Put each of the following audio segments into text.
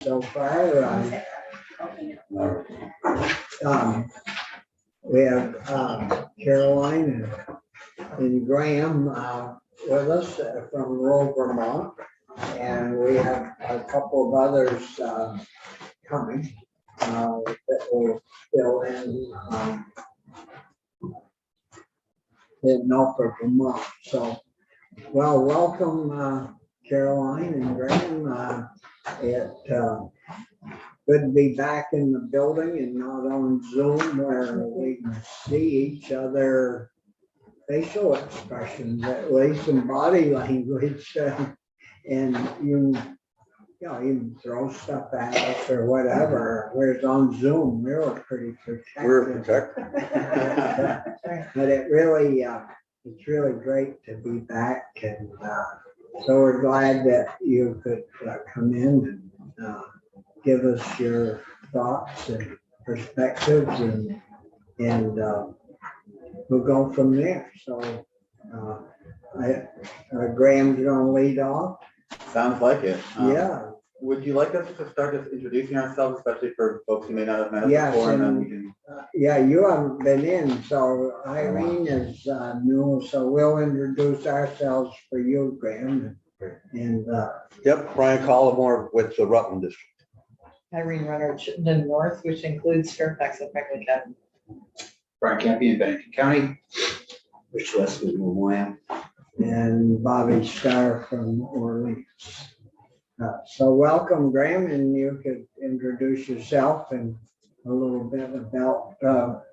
so far. We have Caroline and Graham with us from rural Vermont, and we have a couple of others coming that will fill in Norfolk, Vermont. So, well, welcome Caroline and Graham. Good to be back in the building and not on Zoom where we can see each other facial expressions, at least in body language, and you can throw stuff at us or whatever. Whereas on Zoom, we were pretty protected. We're protected. But it really, it's really great to be back, and so we're glad that you could come in and give us your thoughts and perspectives, and we'll go from there. So Graham's gonna lead off. Sounds like it. Yeah. Would you like us to start just introducing ourselves, especially for folks who may not have met us Yes, before, and then and- we can. Yeah, you haven't been in, so Irene is new, so we'll introduce ourselves for you, Graham. And Yep, Brian Collmore with the Rutland District. Irene Runner, Chittenden North, which includes Fairfax and Franklin County. Brian Campion, Bennington County. Rich Leslie, William. and Bobby Starr from Orleans. So welcome, Graham, and you could introduce yourself and a little bit about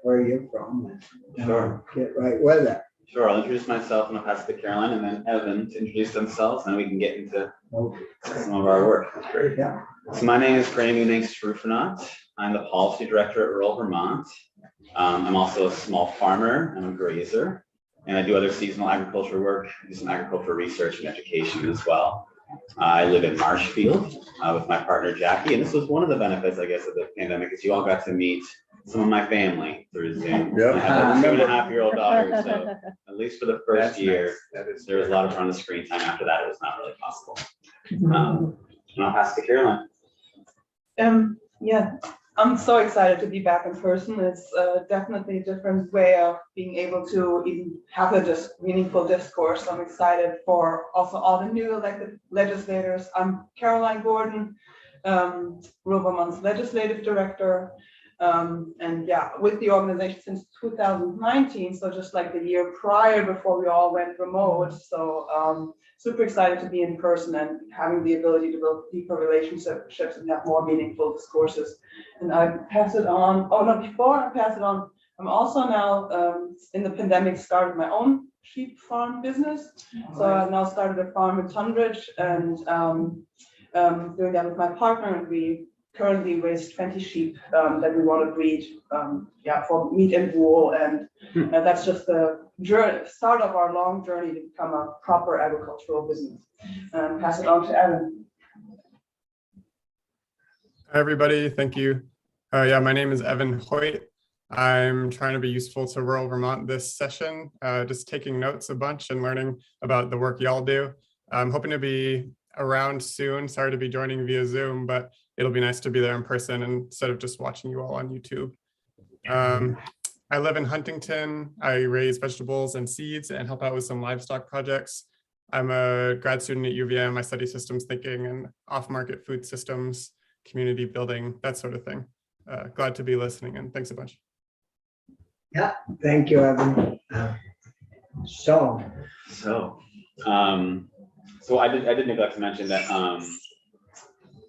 where you're from. And, Sure. Get right with it. Sure, I'll introduce myself and I'll pass it to Caroline and then Evan to introduce themselves, and then we can get into some of our work. That's great. Yeah. So my name is Graham Strufanot. I'm the policy director at Rural Vermont. I'm also a small farmer. I'm a grazer, and I do other seasonal agriculture work, do some agricultural research and education as well. I live in Marshfield with my partner Jackie, and this was one of the benefits, I guess, of the pandemic, is you all got to meet some of my family through Zoom. Yep. I have a 2.5-year-old daughter, so at least for the first year, Nice. there was a lot of fun on the screen time. After that, it was not really possible. And I'll pass it to Caroline. Yeah, I'm so excited to be back in person. It's definitely a different way of being able to even have a just meaningful discourse. I'm excited for also all the new elected legislators. I'm Caroline Gordon, Rural Vermont's legislative director. And yeah, with the organization since 2019, so just like the year prior before we all went remote. So super excited to be in person and having the ability to build deeper relationships and have more meaningful discourses. And I pass it on. Oh no, before I pass it on, I'm also now in the pandemic started my own sheep farm business. So I've now started a farm in Tunbridge and doing that with my partner, and we currently raise 20 sheep that we want to breed for meat and wool, and that's just the start of our long journey to become a proper agricultural business. Pass it on to Evan. Hi, everybody. Thank you. Yeah, my name is Evan Hoyt. I'm trying to be useful to rural Vermont this session, just taking notes a bunch and learning about the work y'all do. I'm hoping to be around soon. Sorry to be joining via Zoom, but it'll be nice to be there in person instead of just watching you all on YouTube. I live in Huntington. I raise vegetables and seeds and help out with some livestock projects. I'm a grad student at UVM. I study systems thinking and off-market food systems, community building, that sort of thing. Glad to be listening, and thanks a bunch. Yeah, thank you, Evan. So I did neglect to mention that.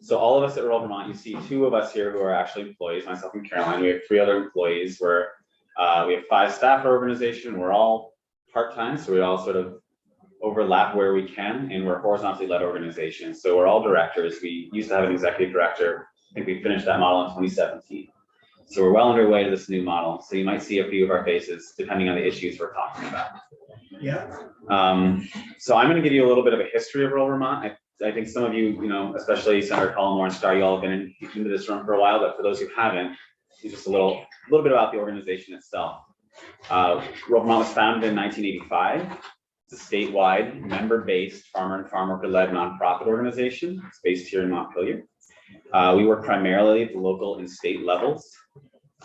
So all of us at Rural Vermont, you see 2 of us here who are actually employees, myself and Caroline. We have 3 other employees. We have 5 staff at our organization. We're all part-time, so we all sort of overlap where we can, and we're a horizontally led organization. So we're all directors. We used to have an executive director. I think we finished that model in 2017. So we're well underway to this new model. So you might see a few of our faces depending on the issues we're talking about. yeah, So I'm going to give you a little bit of a history of rural Vermont. I think some of you, especially Senator Collmore and Starr, you all have been into this room for a while, but for those who haven't, just a little bit about the organization itself. Rural Vermont was founded in 1985. It's a statewide, member-based, farmer and farm worker-led nonprofit organization. It's based here in Montpelier. We work primarily at the local and state levels,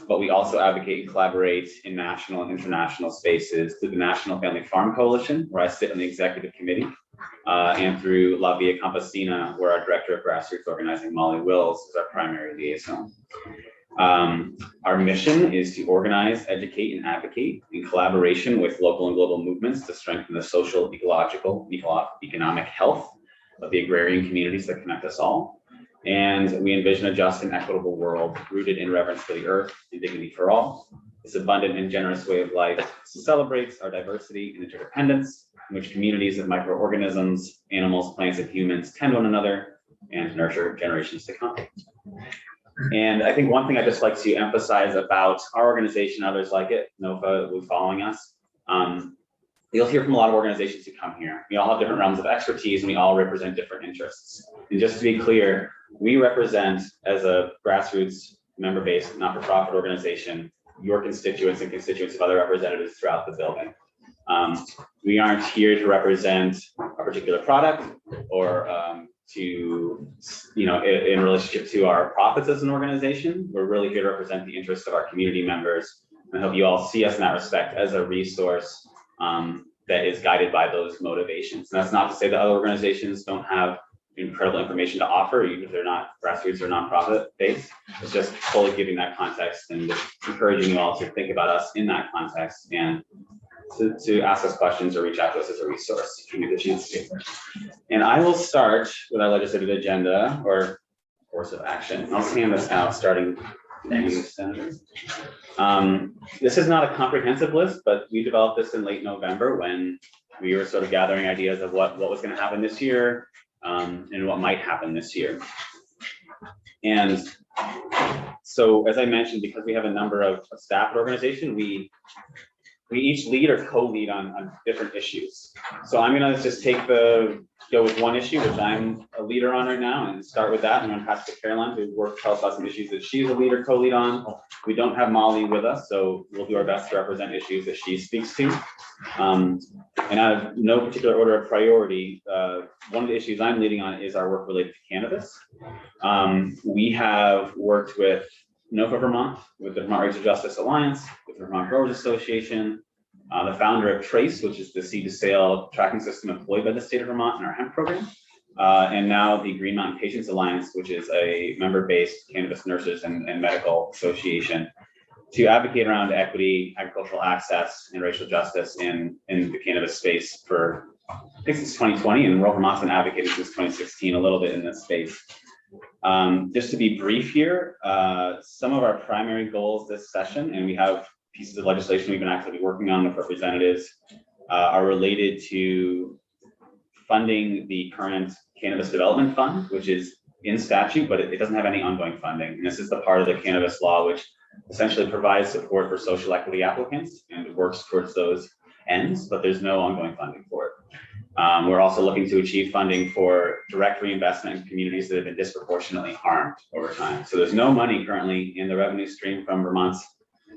but we also advocate and collaborate in national and international spaces through the National Family Farm Coalition, where I sit on the executive committee, and through La Via Campesina, where our director of grassroots organizing, Molly Wills, is our primary liaison. Our mission is to organize, educate, and advocate in collaboration with local and global movements to strengthen the social, ecological, economic health of the agrarian communities that connect us all. And we envision a just and equitable world rooted in reverence for the earth and dignity for all. This abundant and generous way of life celebrates our diversity and interdependence, in which communities of microorganisms, animals, plants, and humans tend one another and nurture generations to come. And I think one thing I'd just like to emphasize about our organization, others like it, NOFA, who's following us, you'll hear from a lot of organizations who come here. We all have different realms of expertise and we all represent different interests. And just to be clear, we represent, as a grassroots member-based not-for-profit organization, your constituents and constituents of other representatives throughout the building. We aren't here to represent a particular product or in relationship to our profits as an organization. We're really here to represent the interests of our community members. And I hope you all see us in that respect as a resource that is guided by those motivations. And that's not to say that other organizations don't have incredible information to offer, even if they're not grassroots or nonprofit based. It's just fully giving that context and just encouraging you all to think about us in that context and to ask us questions or reach out to us as a resource if you get the chance to. And I will start with our legislative agenda or course of action. I'll hand this out starting next. This is not a comprehensive list, but we developed this in late November when we were sort of gathering ideas of what was going to happen this year and what might happen this year. And so, as I mentioned, because we have a number of staff organizations, we each lead or co-lead on different issues. So I'm gonna just go with one issue, which I'm a leader on right now, and start with that. I'm gonna pass to Caroline to tell us about some issues that she's a leader, co-lead on. We don't have Molly with us, so we'll do our best to represent issues that she speaks to. And out of no particular order of priority, one of the issues I'm leading on is our work related to cannabis. We have worked with NOFA Vermont, with the Vermont Rights of Justice Alliance, with the Vermont Growers Association, the founder of Trace, which is the seed to sale tracking system employed by the state of Vermont in our hemp program, and now the Green Mountain Patients Alliance, which is a member-based cannabis nurses and medical association to advocate around equity, agricultural access, and racial justice in the cannabis space for, I think since 2020, and rural Vermont's been advocating since 2016 a little bit in this space. Just to be brief here, some of our primary goals this session, and we have pieces of legislation we've been actively working on with representatives, are related to funding the current Cannabis Development Fund, which is in statute, but it doesn't have any ongoing funding. And this is the part of the cannabis law which essentially provides support for social equity applicants and works towards those ends, but there's no ongoing funding for it. We're also looking to achieve funding for direct reinvestment in communities that have been disproportionately harmed over time. So there's no money currently in the revenue stream from Vermont's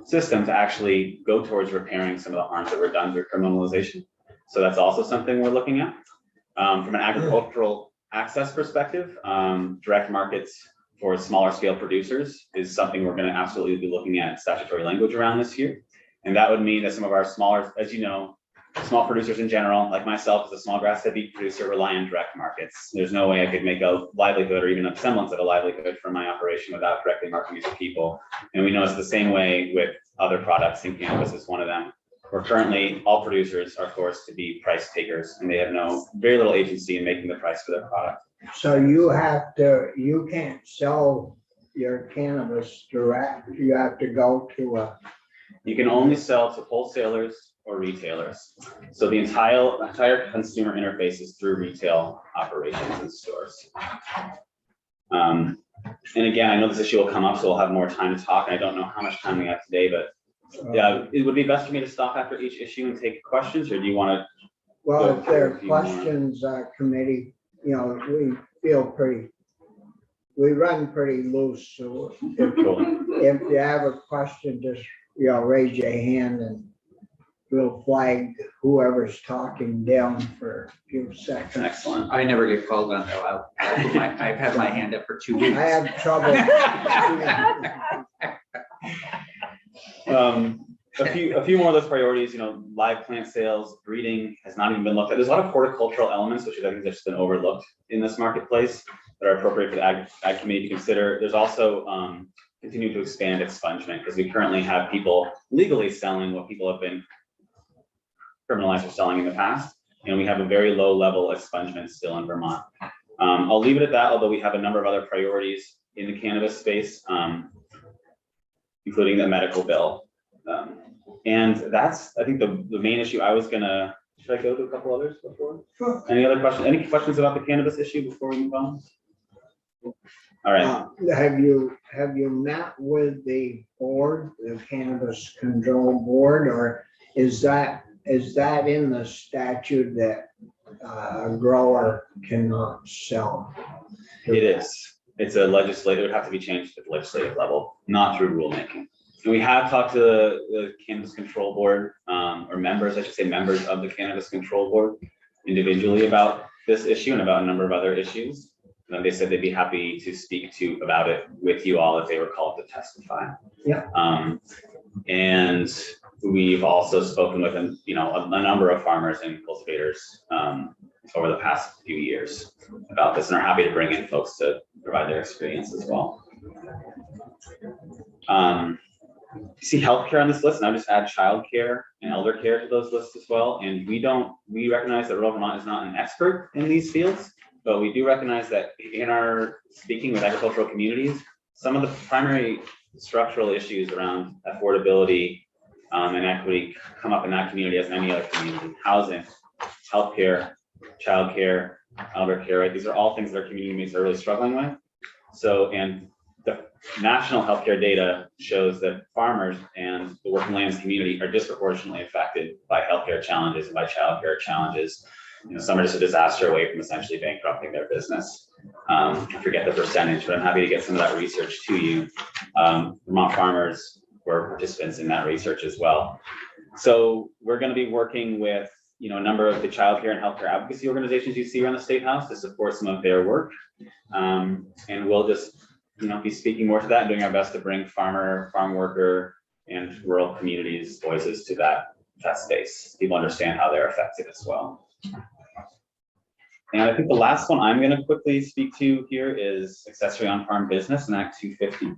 system to actually go towards repairing some of the harms that were done through criminalization. So that's also something we're looking at. From an agricultural access perspective, direct markets for smaller scale producers is something we're going to absolutely be looking at statutory language around this year. And that would mean that some of our smaller, as you know, small producers in general, like myself as a small grass-fed beef producer, rely on direct markets. There's no way I could make a livelihood or even a semblance of a livelihood from my operation without directly marketing to people. And we know it's the same way with other products, and cannabis is one of them. Where currently all producers are forced to be price takers, and they have very little agency in making the price for their product. So you can't sell your cannabis direct, you have to go to You can only sell to wholesalers or retailers. So the entire consumer interface is through retail operations and stores. And again, I know this issue will come up, so we'll have more time to talk. I don't know how much time we have today, but yeah, it would be best for me to stop after each issue and take questions, or do you want to? well, if there are questions, committee, we run pretty loose, so if you have a question, just, raise your hand and, we'll flag whoever's talking down for a few seconds. Excellent. I never get called on though. I've had my hand up for 2 weeks. I have trouble. A few more of those priorities, live plant sales, breeding has not even been looked at. There's a lot of horticultural elements, which I think have just been overlooked in this marketplace that are appropriate for the ag committee to consider. There's also continue to expand expungement because we currently have people legally selling what people have been criminalized for selling in the past. And we have a very low level expungement still in Vermont. I'll leave it at that, although we have a number of other priorities in the cannabis space, including the medical bill. And that's, I think, the main issue I was gonna, should I go to a couple others before? Sure. Any other questions? Any questions about the cannabis issue before we move on? All right. Have you met with the board, the Cannabis Control Board, or is that in the statute that a grower cannot sell? It is. It's a legislative, it would have to be changed at the legislative level, not through rulemaking. And we have talked to the Cannabis Control Board, or members, I should say members of the Cannabis Control Board individually about this issue and about a number of other issues. And they said they'd be happy to speak about it with you all if they were called to testify. Yeah. And we've also spoken with a number of farmers and cultivators over the past few years about this and are happy to bring in folks to provide their experience as well. You see healthcare on this list, and I'll just add childcare and elder care to those lists as well. And we recognize that rural Vermont is not an expert in these fields, but we do recognize that in our speaking with agricultural communities, some of the primary structural issues around affordability and equity come up in that community as in any other community. Housing, healthcare, childcare, elder care, right? These are all things that our community mates are really struggling with. So, and the national healthcare data shows that farmers and the working lands community are disproportionately affected by healthcare challenges and by childcare challenges. Some are just a disaster away from essentially bankrupting their business. I forget the percentage, but I'm happy to get some of that research to you. Vermont farmers were participants in that research as well. So we're going to be working with a number of the childcare and healthcare advocacy organizations you see around the State House to support some of their work. And we'll just be speaking more to that and doing our best to bring farm worker and rural communities' voices to that space. People understand how they're affected as well. And I think the last one I'm going to quickly speak to here is accessory on-farm business and Act 250.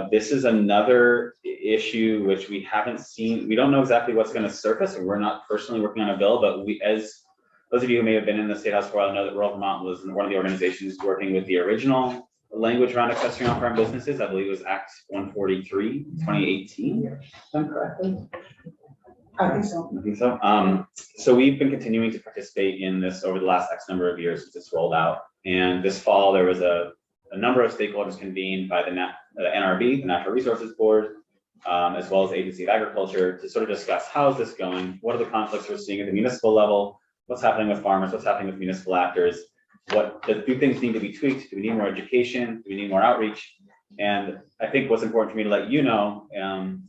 This is another issue which we haven't seen. We don't know exactly what's going to surface, and we're not personally working on a bill, but as those of you who may have been in the State House for a while know that Rural Vermont was one of the organizations working with the original language around accessory on-farm businesses. I believe it was Act 143, 2018, if I'm correctly. I think so. I think so. So we've been continuing to participate in this over the last X number of years since it's rolled out. And this fall, there was a number of stakeholders convened by the NRB, the Natural Resources Board, as well as the Agency of Agriculture, to sort of discuss how is this going, what are the conflicts we're seeing at the municipal level, what's happening with farmers, what's happening with municipal actors, do things need to be tweaked, do we need more education, do we need more outreach? And I think what's important for me to let you know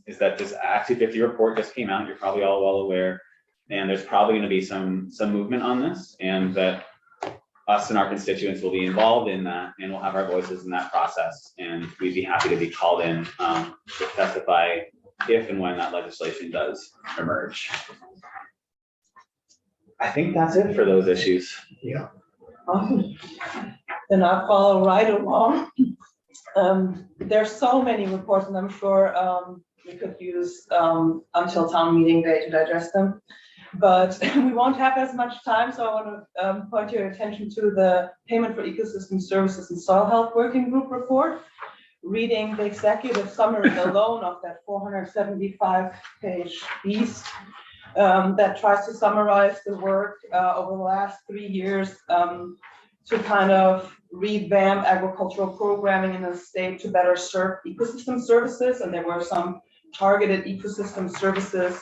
is that this Act 250 report just came out. You're probably all well aware, and there's probably going to be some movement on this, and that us and our constituents will be involved in that, and we'll have our voices in that process. And we'd be happy to be called in to testify if and when that legislation does emerge. I think that's it for those issues. Yeah. Awesome. Then I'll follow right along. There's so many reports, and I'm sure we could use until town meeting day to digest them, but we won't have as much time. So I want to point your attention to the Payment for Ecosystem Services and Soil Health Working Group report. Reading the executive summary alone of that 475-page beast that tries to summarize the work over the last 3 years to kind of revamp agricultural programming in the state to better serve ecosystem services. And there were some targeted ecosystem services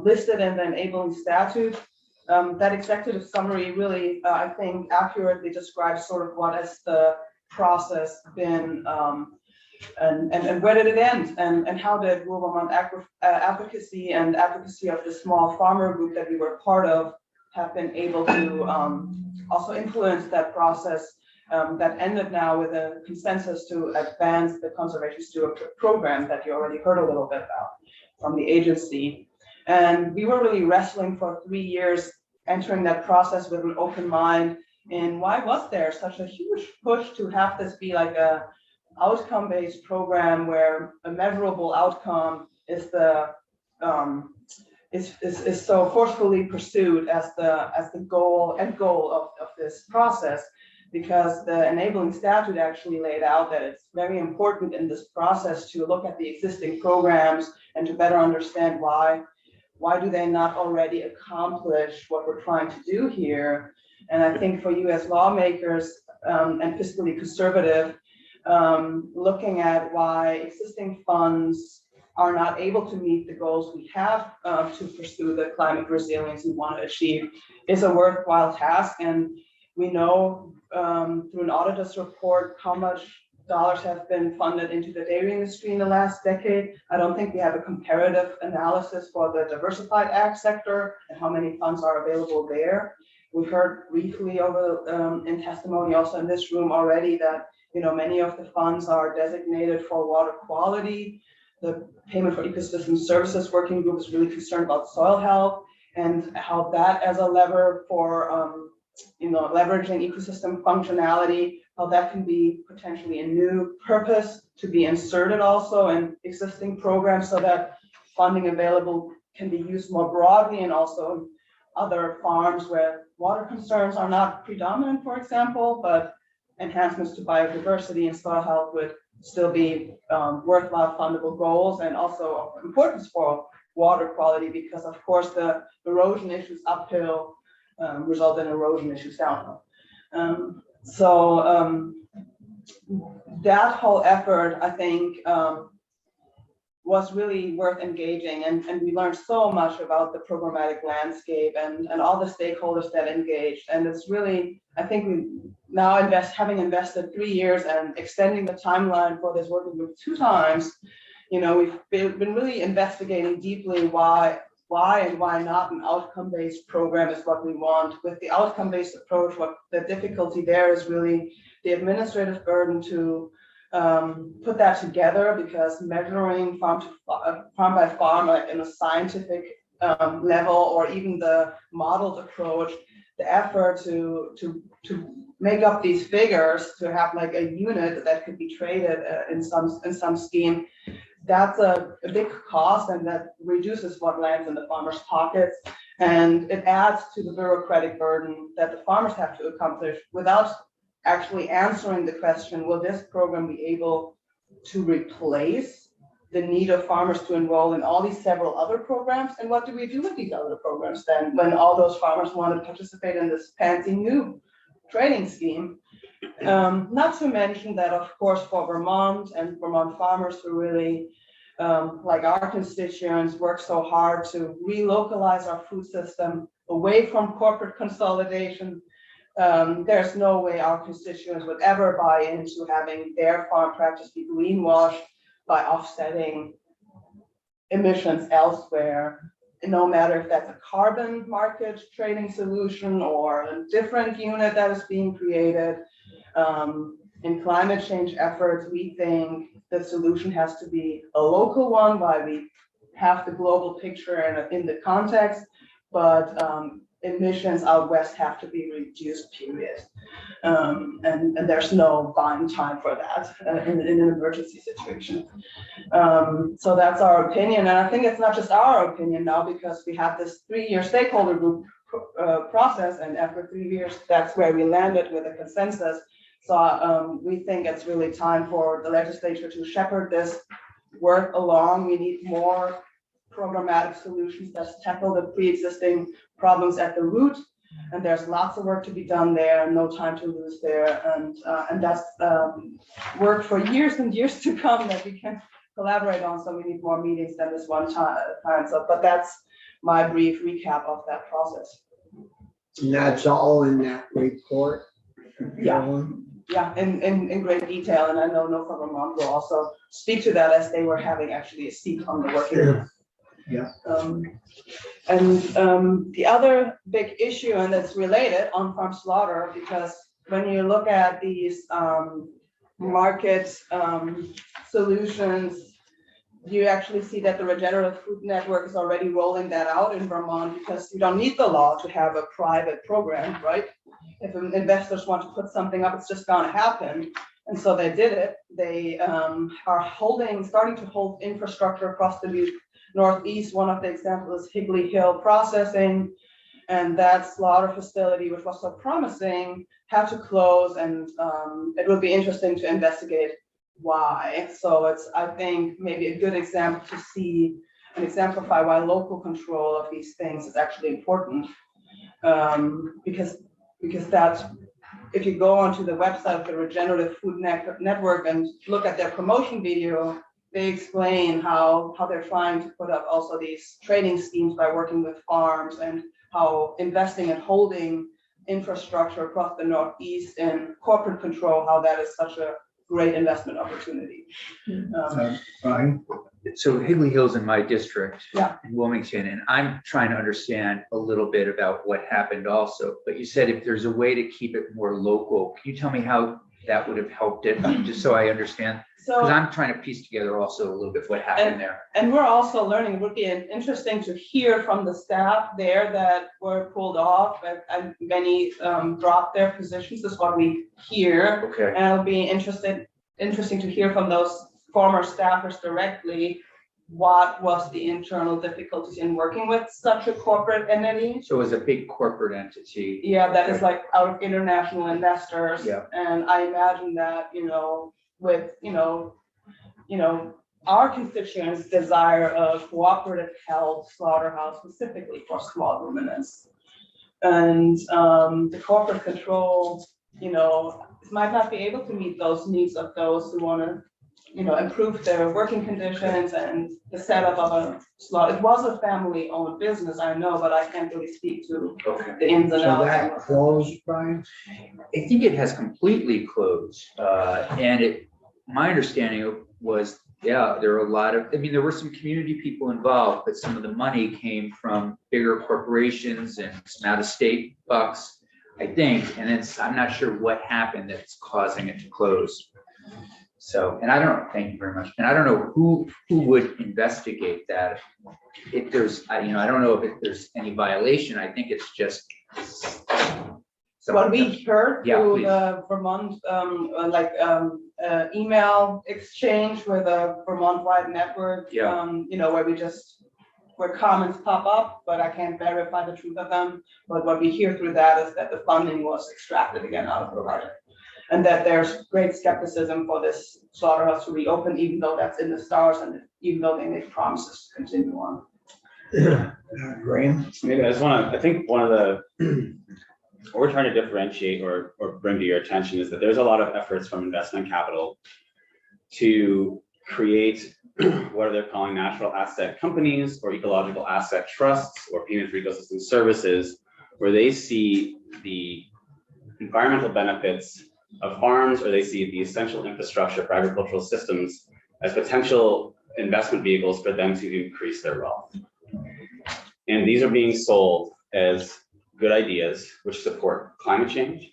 listed in the enabling statute. That executive summary really, I think, accurately describes sort of what has the process been and where did it end? And how did rural Vermont advocacy and advocacy of the small farmer group that we were part of have been able to also influence that process that ended now with a consensus to advance the conservation stewardship program that you already heard a little bit about from the agency. And we were really wrestling for 3 years, entering that process with an open mind. And why was there such a huge push to have this be like a outcome-based program where a measurable outcome is the is so forcefully pursued as the end goal of this process? Because the enabling statute actually laid out that it's very important in this process to look at the existing programs and to better understand why do they not already accomplish what we're trying to do here. And I think for you as lawmakers and fiscally conservative, looking at why existing funds are not able to meet the goals we have to pursue the climate resilience we want to achieve is a worthwhile task. And we know through an auditor's report how much dollars have been funded into the dairy industry in the last decade. I don't think we have a comparative analysis for the diversified ag sector and how many funds are available there. We've heard briefly over in testimony also in this room already that many of the funds are designated for water quality. The Payment for Ecosystem Services Working Group is really concerned about soil health and how that as a lever for leveraging ecosystem functionality, how that can be potentially a new purpose to be inserted also in existing programs so that funding available can be used more broadly and also other farms where water concerns are not predominant, for example, but enhancements to biodiversity and soil health would still be worthwhile fundable goals, and also of importance for water quality because of course the erosion issues uphill result in erosion issues downhill. That whole effort, I think, was really worth engaging, and we learned so much about the programmatic landscape and all the stakeholders that engaged. And it's really, I think we now having invested 3 years and extending the timeline for this working group 2 times, we've been really investigating deeply why and why not an outcome-based program is what we want. With the outcome-based approach, what the difficulty there is really the administrative burden to put that together, because measuring farm by farm like in a scientific level, or even the modeled approach, the effort to make up these figures to have like a unit that could be traded in some scheme, that's a big cost, and that reduces what lands in the farmers' pockets, and it adds to the bureaucratic burden that the farmers have to accomplish without actually answering the question, will this program be able to replace the need of farmers to enroll in all these several other programs? And what do we do with these other programs then when all those farmers want to participate in this fancy new training scheme? Not to mention that, of course, for Vermont and Vermont farmers who really, like our constituents, work so hard to relocalize our food system away from corporate consolidation, there's no way our constituents would ever buy into having their farm practice be greenwashed by offsetting emissions elsewhere, no matter if that's a carbon market trading solution or a different unit that is being created. In climate change efforts, we think the solution has to be a local one, while we have the global picture in the context, but emissions out west have to be reduced, period. And there's no buying time for that in an emergency situation. So that's our opinion. And I think it's not just our opinion now, because we have this 3-year stakeholder group process, and after 3 years, that's where we landed with a consensus. So we think it's really time for the legislature to shepherd this work along. We need more programmatic solutions that tackle the pre-existing problems at the root, and there's lots of work to be done there, no time to lose there, and that's work for years and years to come that we can collaborate on. So we need more meetings than this one time. So, but that's my brief recap of that process. And that's all in that report. Yeah. yeah, in great detail, and I know Norfolk Vermont will also speak to that as they were having actually a seat on the working group. Yeah. The other big issue, and that's related, on-farm slaughter, because when you look at these market solutions, you actually see that the Regenerative Food Network is already rolling that out in Vermont, because you don't need the law to have a private program, right? If investors want to put something up, it's just gonna happen. And so they did it. They are starting to hold infrastructure across the Northeast. One of the examples is Higley Hill Processing. And that slaughter facility, which was so promising, had to close, and it will be interesting to investigate why. So it's, I think, maybe a good example to see and exemplify why local control of these things is actually important. Because that's, if you go onto the website of the Regenerative Food Network and look at their promotion video, they explain how they're trying to put up also these training schemes by working with farms, and how investing and holding infrastructure across the Northeast and corporate control, how that is such a great investment opportunity. Fine. So Higley Hill's in my district. Yeah. In Wilmington, and I'm trying to understand a little bit about what happened also. But you said if there's a way to keep it more local, can you tell me how that would have helped it? Just so I understand, because So, I'm trying to piece together also a little bit what happened there. and we're also learning, it would be interesting to hear from the staff there that were pulled off, and many dropped their positions, is what we hear. Okay. And it'll be interesting to hear from those former staffers directly, what was the internal difficulties in working with such a corporate entity. So it was a big corporate entity. Yeah, that is Okay. like out of international investors. Yeah. And I imagine that, with, our constituents' desire of cooperative held slaughterhouse specifically for small ruminants. And the corporate control, might not be able to meet those needs of those who want to, improve their working conditions and the setup of a slaughter. It was a family-owned business, I know, but I can't really speak to Okay. the ins and So outs. that closed, Brian? I think it has completely closed. And my understanding was, yeah, there were a lot of, there were some community people involved, but some of the money came from bigger corporations and some out-of-state bucks, I think. And I'm not sure what happened that's causing it to close. So, and I don't know, thank you very much. And I don't know who would investigate that. If there's, I don't know if there's any violation. I think it's just. What we heard Yeah, through please. the Vermont, email exchange with a Vermont-wide network. Yeah. Where comments pop up, but I can't verify the truth of them. But what we hear through that is that the funding was extracted again out of the project. And that there's great skepticism for this slaughterhouse to reopen, even though that's in the stars, and even though they make promises to continue on. Graham? Maybe I think one of the, what we're trying to differentiate or bring to your attention is that there's a lot of efforts from investment capital to create what they're calling natural asset companies or ecological asset trusts or payment for ecosystem services, where they see the environmental benefits of farms, or they see the essential infrastructure for agricultural systems as potential investment vehicles for them to increase their wealth. And these are being sold as good ideas which support climate change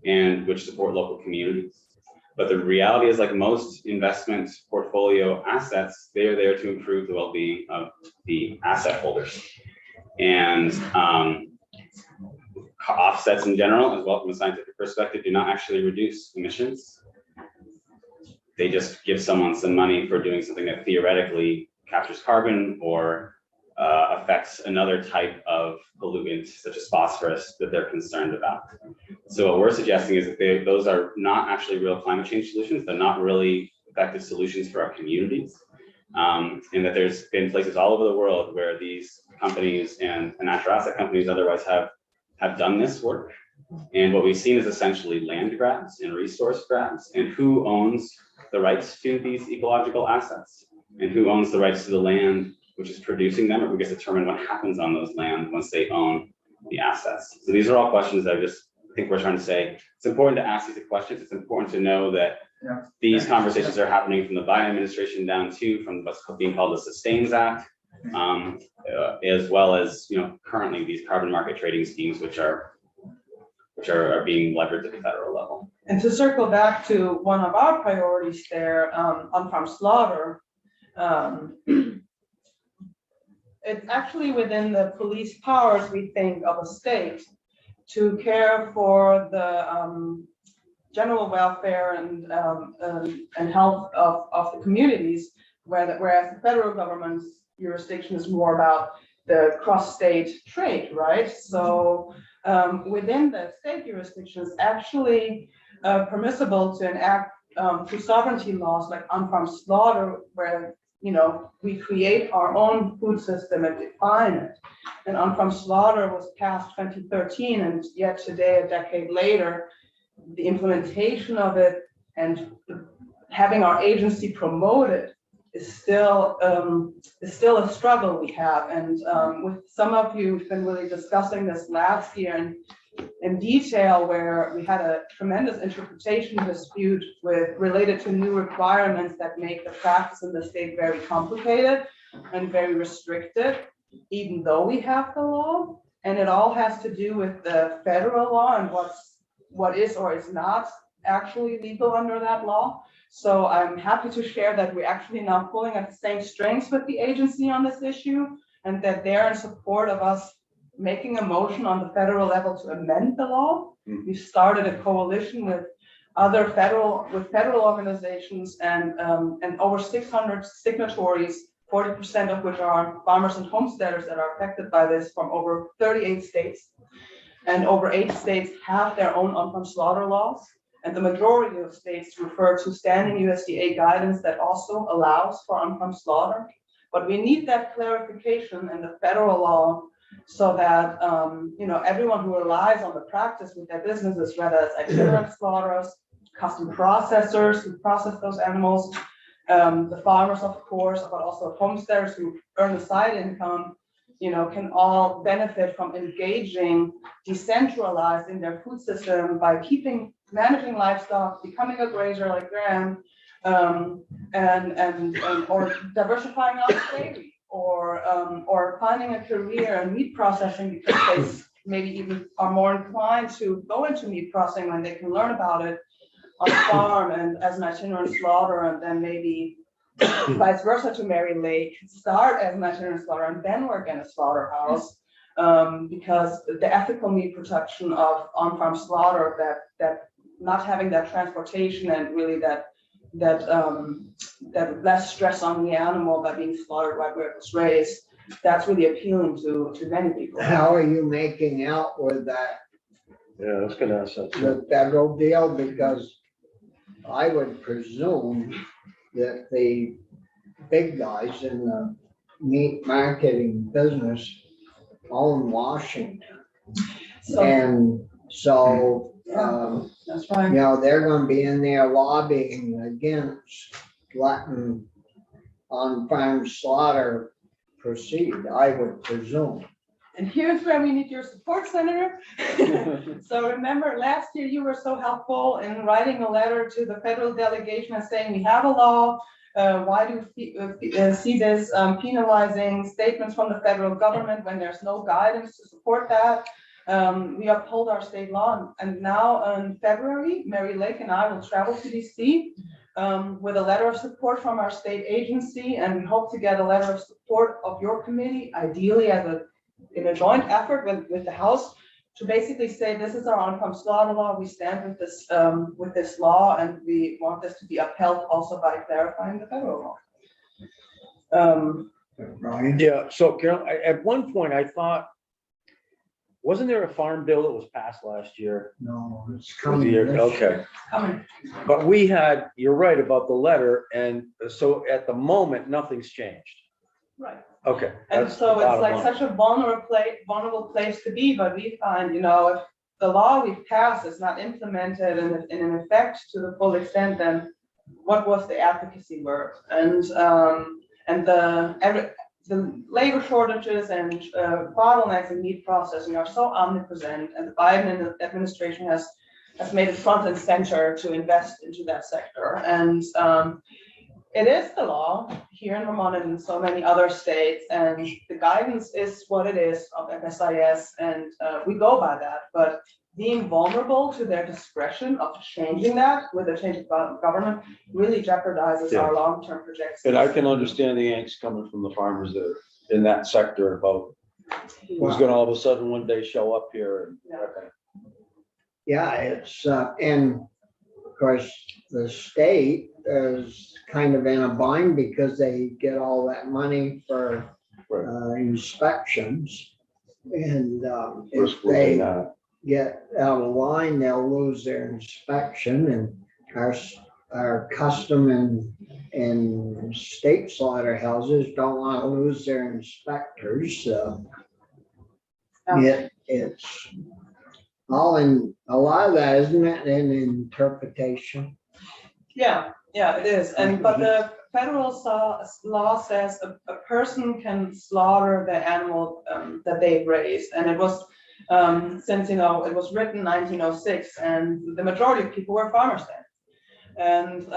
and which support local communities. But the reality is, like most investment portfolio assets, they are there to improve the well-being of the asset holders. And offsets in general, as well from a scientific perspective, do not actually reduce emissions. They just give someone some money for doing something that theoretically captures carbon or affects another type of pollutant, such as phosphorus, that they're concerned about. So what we're suggesting is that those are not actually real climate change solutions. They're not really effective solutions for our communities. And that there's been places all over the world where these companies and natural asset companies otherwise have done this work. And what we've seen is essentially land grabs and resource grabs, and who owns the rights to these ecological assets and who owns the rights to the land which is producing them, or we get to determine what happens on those lands once they own the assets. So these are all questions that are just think we're trying to say, it's important to ask these questions. It's important to know that Yeah. these conversations are happening from the Biden administration down to, from what's being called the Sustains Act, as well as, currently these carbon market trading schemes, which are being leveraged at the federal level. And to circle back to one of our priorities there, on-farm slaughter, it's actually within the police powers, we think, of a state to care for the general welfare and health of the communities, whereas the federal government's jurisdiction is more about the cross-state trade, right? So within the state jurisdiction, it's actually permissible to enact through sovereignty laws like on-farm slaughter, where we create our own food system and define it. And on-farm slaughter was passed 2013, and yet today, a decade later, the implementation of it and having our agency promote it is still a struggle we have. And with some of you, we've been really discussing this last year in detail, where we had a tremendous interpretation dispute related to new requirements that make the practice in the state very complicated and very restricted, even though we have the law. And it all has to do with the federal law and what is or is not actually legal under that law. So I'm happy to share that we're actually now pulling at the same strings with the agency on this issue, and that they're in support of us making a motion on the federal level to amend the law. We started a coalition with other federal organizations and over 600 signatories, 40% of which are farmers and homesteaders that are affected by this, from over 38 states. And over 8 states have their own on-farm slaughter laws. And the majority of states refer to standing USDA guidance that also allows for on-farm slaughter. But we need that clarification in the federal law, so that everyone who relies on the practice with their businesses, whether it's itinerant slaughterers, custom processors who process those animals, the farmers, of course, but also homesteaders who earn a side income, can all benefit from engaging decentralized in their food system by managing livestock, becoming a grazer like Graham, or diversifying out of dairy, or finding a career in meat processing, because they maybe even are more inclined to go into meat processing when they can learn about it on the farm and as an itinerant slaughterer, and then maybe vice versa to Mary Lake, start as an itinerant slaughterer and then work in a slaughterhouse, because the ethical meat production of on-farm slaughter, that not having that transportation and really that less stress on the animal by being slaughtered right where it was raised, that's really appealing to many people. How are you making out with that, Yeah, that's gonna have sense. the federal deal? Because I would presume that the big guys in the meat marketing business own Washington. So And so, that's right. they're gonna be in there lobbying against letting on-farm slaughter proceed, I would presume. And here's where we need your support, Senator. So remember, last year you were so helpful in writing a letter to the federal delegation and saying, we have a law. Why do you see this penalizing statements from the federal government when there's no guidance to support that? We uphold our state law. And now in February, Mary Lake and I will travel to DC with a letter of support from our state agency. And we hope to get a letter of support of your committee, ideally in a joint effort with the House, to basically say, this is our on-farm slaughter law. We stand with this law, and we want this to be upheld also by clarifying the federal law. Brian? Yeah, so Carol, at one point I thought, wasn't there a farm bill that was passed last year? No, it's Was coming. the year- this Okay, Coming. but you're right about the letter, and so at the moment, nothing's changed. Right. Okay. And that's so the it's bottom like line. such a vulnerable place to be, but we find, if the law we've passed is not implemented and in effect to the full extent, then what was the advocacy work? And the labor shortages and bottlenecks in meat processing are so omnipresent, and the Biden administration has made it front and center to invest into that sector. And it is the law here in Vermont and in so many other states, and the guidance is what it is of FSIS, and we go by that. But being vulnerable to their discretion of changing that with a change of government really jeopardizes our long-term projections. And I can understand the angst coming from the farmers that are in that sector about who's gonna all of a sudden one day show up here and. Yeah, it's, and of course, the state is kind of in a bind because they get all that money for inspections. And We're if they not. get out of line, they'll lose their inspection, and our custom and state slaughterhouses don't want to lose their inspectors, so it's all in, a lot of that, isn't it, in interpretation? Yeah, it is. And but the federal law says a person can slaughter the animal that they've raised, and it was since it was written in 1906, and the majority of people were farmers then. And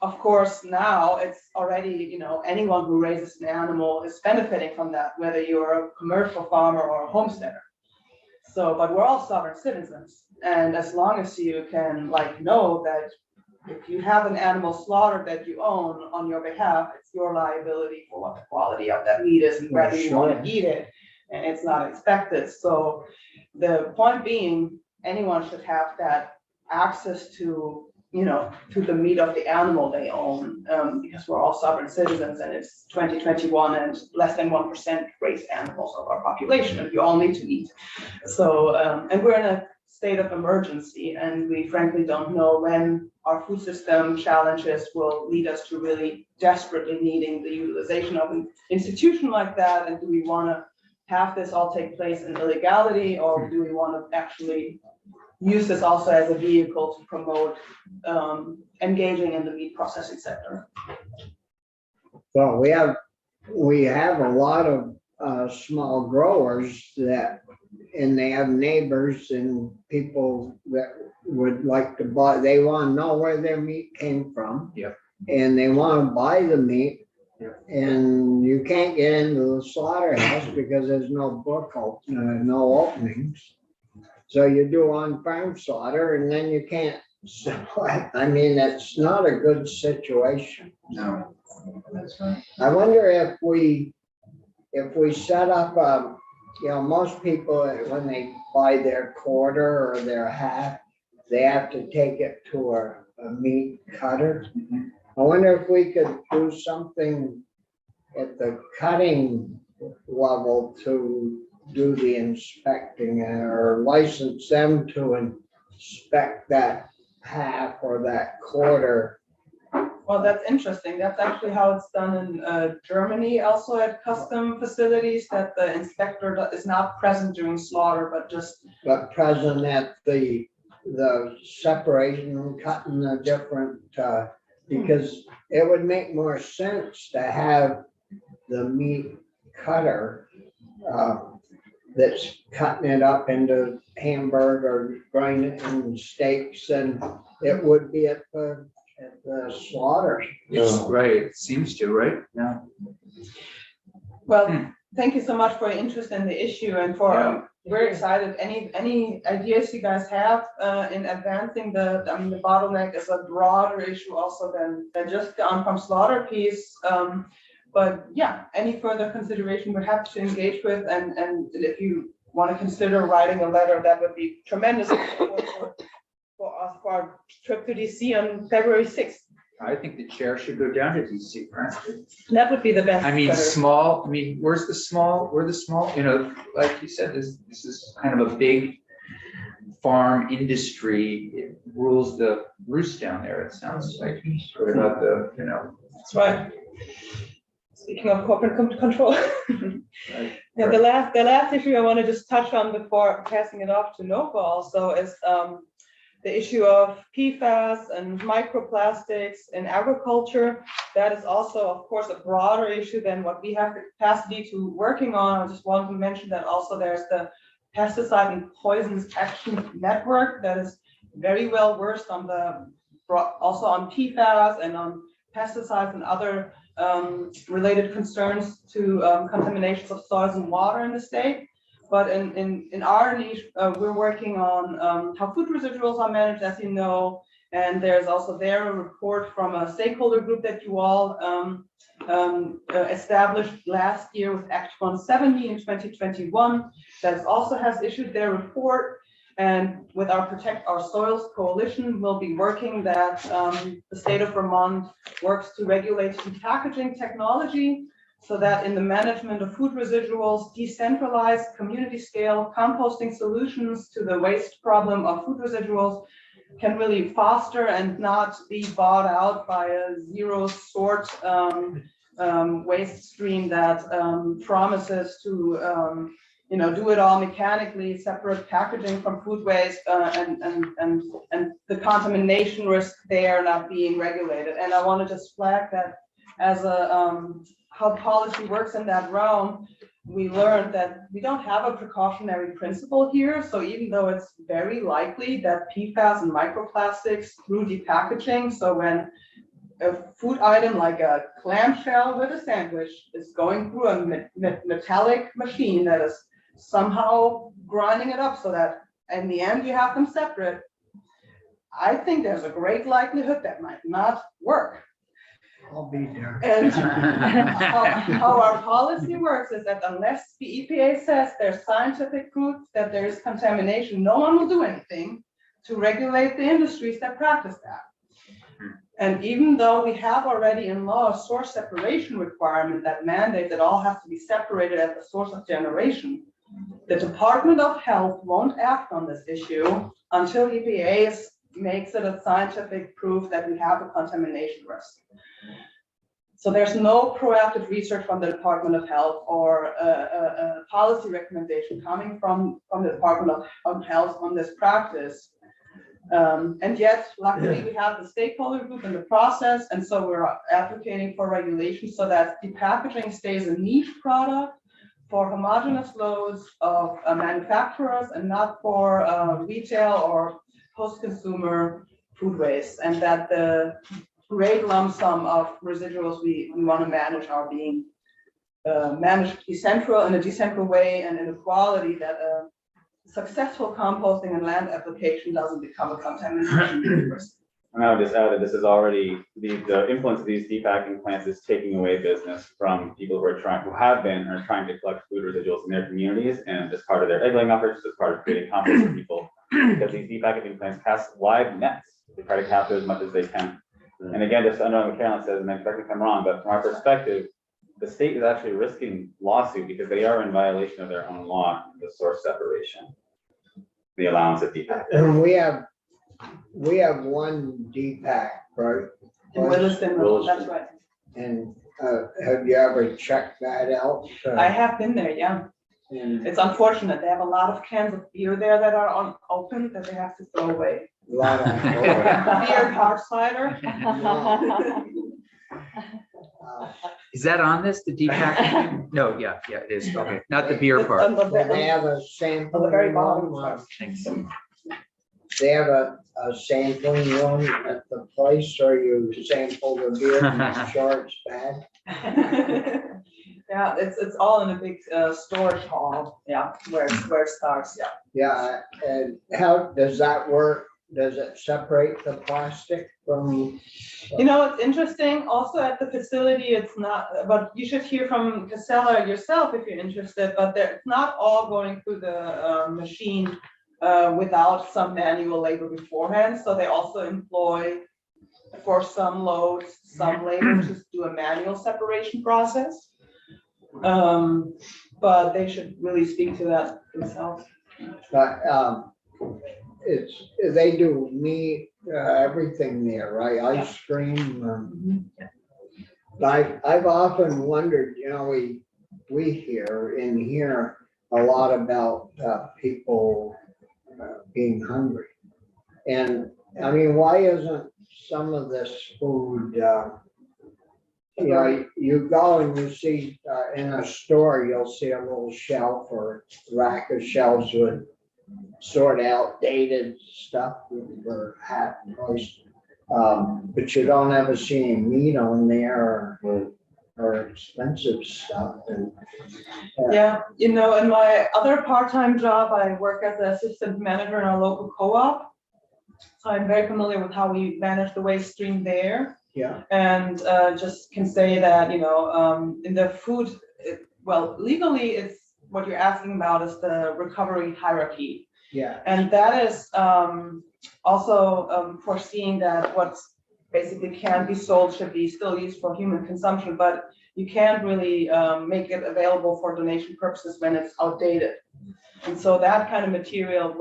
of course now it's already, anyone who raises an animal is benefiting from that, whether you're a commercial farmer or a homesteader. So, but we're all sovereign citizens, and as long as you can know that if you have an animal slaughtered that you own on your behalf, it's your liability for what the quality of that meat is and whether you want to eat it, and it's not expected. So the point being, anyone should have that access to, to the meat of the animal they own, because we're all sovereign citizens, and it's 2021 and less than 1% raised animals of our population, and you all need to eat. So, and we're in a state of emergency, and we frankly don't know when our food system challenges will lead us to really desperately needing the utilization of an institution like that. And do we want to have this all take place in illegality, or do we want to actually use this also as a vehicle to promote engaging in the meat processing sector? Well, we have a lot of small growers and they have neighbors and people that would like to buy, they want to know where their meat came from. Yep. And they want to buy the meat. Yep. And you can't get into the slaughterhouse because there's no book, no openings. So you do on-farm slaughter, and then you can't. So, I mean, it's not a good situation. No, that's right. I wonder if we set up, most people, when they buy their quarter or their half, they have to take it to a meat cutter. I wonder if we could do something at the cutting level to do the inspecting, or license them to inspect that half or that quarter. Well, that's interesting. That's actually how it's done in Germany, also at custom facilities, that the inspector is not present during slaughter, but present at the separation and cutting the different, because it would make more sense to have the meat cutter that's cutting it up into hamburger or grinding it in steaks, and it would be at the slaughter. Right, it seems to, right? Yeah. Well, thank you so much for your interest in the issue, and for we're excited. Any ideas you guys have in advancing the bottleneck is a broader issue also than just the on-farm slaughter piece. But yeah, any further consideration we're happy to engage with, and if you want to consider writing a letter, that would be tremendous for us for our trip to DC on February 6th. I think the chair should go down to DC, right? That would be the best. Where's the small, like you said, this is kind of a big farm industry. It rules the roost down there, it sounds like. What about That's right. Speaking of corporate control. Right. Yeah, the last issue I want to just touch on before passing it off to Nova also is the issue of PFAS and microplastics in agriculture. That is also, of course, a broader issue than what we have the capacity to working on. I just wanted to mention that also there's the Pesticide and Poisons Action Network that is very well versed on also on PFAS and on pesticides and other related concerns to contaminations of soils and water in the state. But in our niche, we're working on how food residuals are managed, as you know, and there's also there a report from a stakeholder group that you all established last year with Act 170 in 2021 that also has issued their report. And with our Protect Our Soils Coalition, we'll be working that the state of Vermont works to regulate packaging technology so that in the management of food residuals, decentralized community scale composting solutions to the waste problem of food residuals can really foster and not be bought out by a zero sort waste stream that promises to do it all mechanically, separate packaging from food waste, and the contamination risk there not being regulated. And I want to just flag that as how policy works in that realm, we learned that we don't have a precautionary principle here. So even though it's very likely that PFAS and microplastics through depackaging, so when a food item like a clamshell with a sandwich is going through a metallic machine that is somehow grinding it up so that in the end you have them separate, I think there's a great likelihood that might not work. I'll be there. And how our policy works is that unless the EPA says there's scientific proof that there is contamination, no one will do anything to regulate the industries that practice that. And even though we have already in law a source separation requirement that mandates that all have to be separated at the source of generation, the Department of Health won't act on this issue until EPA makes it a scientific proof that we have a contamination risk. So there's no proactive research from the Department of Health or a policy recommendation coming from the Department of Health on this practice. And yet, luckily, we have the stakeholder group in the process, and so we're advocating for regulation so that the packaging stays a niche product for homogeneous loads of manufacturers and not for retail or post-consumer food waste, and that the great lump sum of residuals we want to manage are being managed in a decentral way and in a quality that successful composting and land application doesn't become a contamination risk. And I would just add that this is already the influence of these depacking plants is taking away business from people who have been or trying to collect food residuals in their communities, and as part of their egg laying efforts, as part of creating compost for people, because these depackaging plants cast wide nets to try to capture as much as they can. And again, just to underline what Carolyn says, and then correct me if I'm wrong, but from our perspective, the state is actually risking lawsuit because they are in violation of their own law, the source separation, the allowance of depack. And we have one depack, right? In Williston, that's right. And have you ever checked that out? I have been there, yeah. And It's unfortunate. They have a lot of cans of beer there that are unopened that they have to throw away. a lot of Beer, hard cider. Is that on this, the depackaging? No, yeah, it is. Okay, not the beer part. They have a On sampling the very bottom. room. Thanks. They have a sampling room at the place where you sample the beer and make sure it's bad. Yeah, it's all in a big storage hall, yeah, where it starts, yeah. Yeah, and how does that work? Does it separate the plastic from? You know, it's interesting, also at the facility, it's not, but you should hear from Casella yourself if you're interested, but it's not all going through the machine without some manual labor beforehand. So they also employ, for some loads, some labor to do a manual separation process. But they should really speak to that themselves. But they do meat, everything there, right? Ice cream. I've often wondered, we hear a lot about people being hungry. And, I mean, why isn't some of this food, you know, you go and you see, in a store, you'll see a little shelf or rack of shelves with sort of outdated stuff or half price. But you don't ever see any meat on there or expensive stuff. And Yeah, you know, in my other part-time job, I work as an assistant manager in our local co-op. So I'm very familiar with how we manage the waste stream there. yeah, And just can say that, you know, in the food, well, legally, it's what you're asking about is the recovery hierarchy. yeah, And that is also foreseeing that what's basically can be sold should be still used for human consumption, but you can't really make it available for donation purposes when it's outdated. And so that kind of material,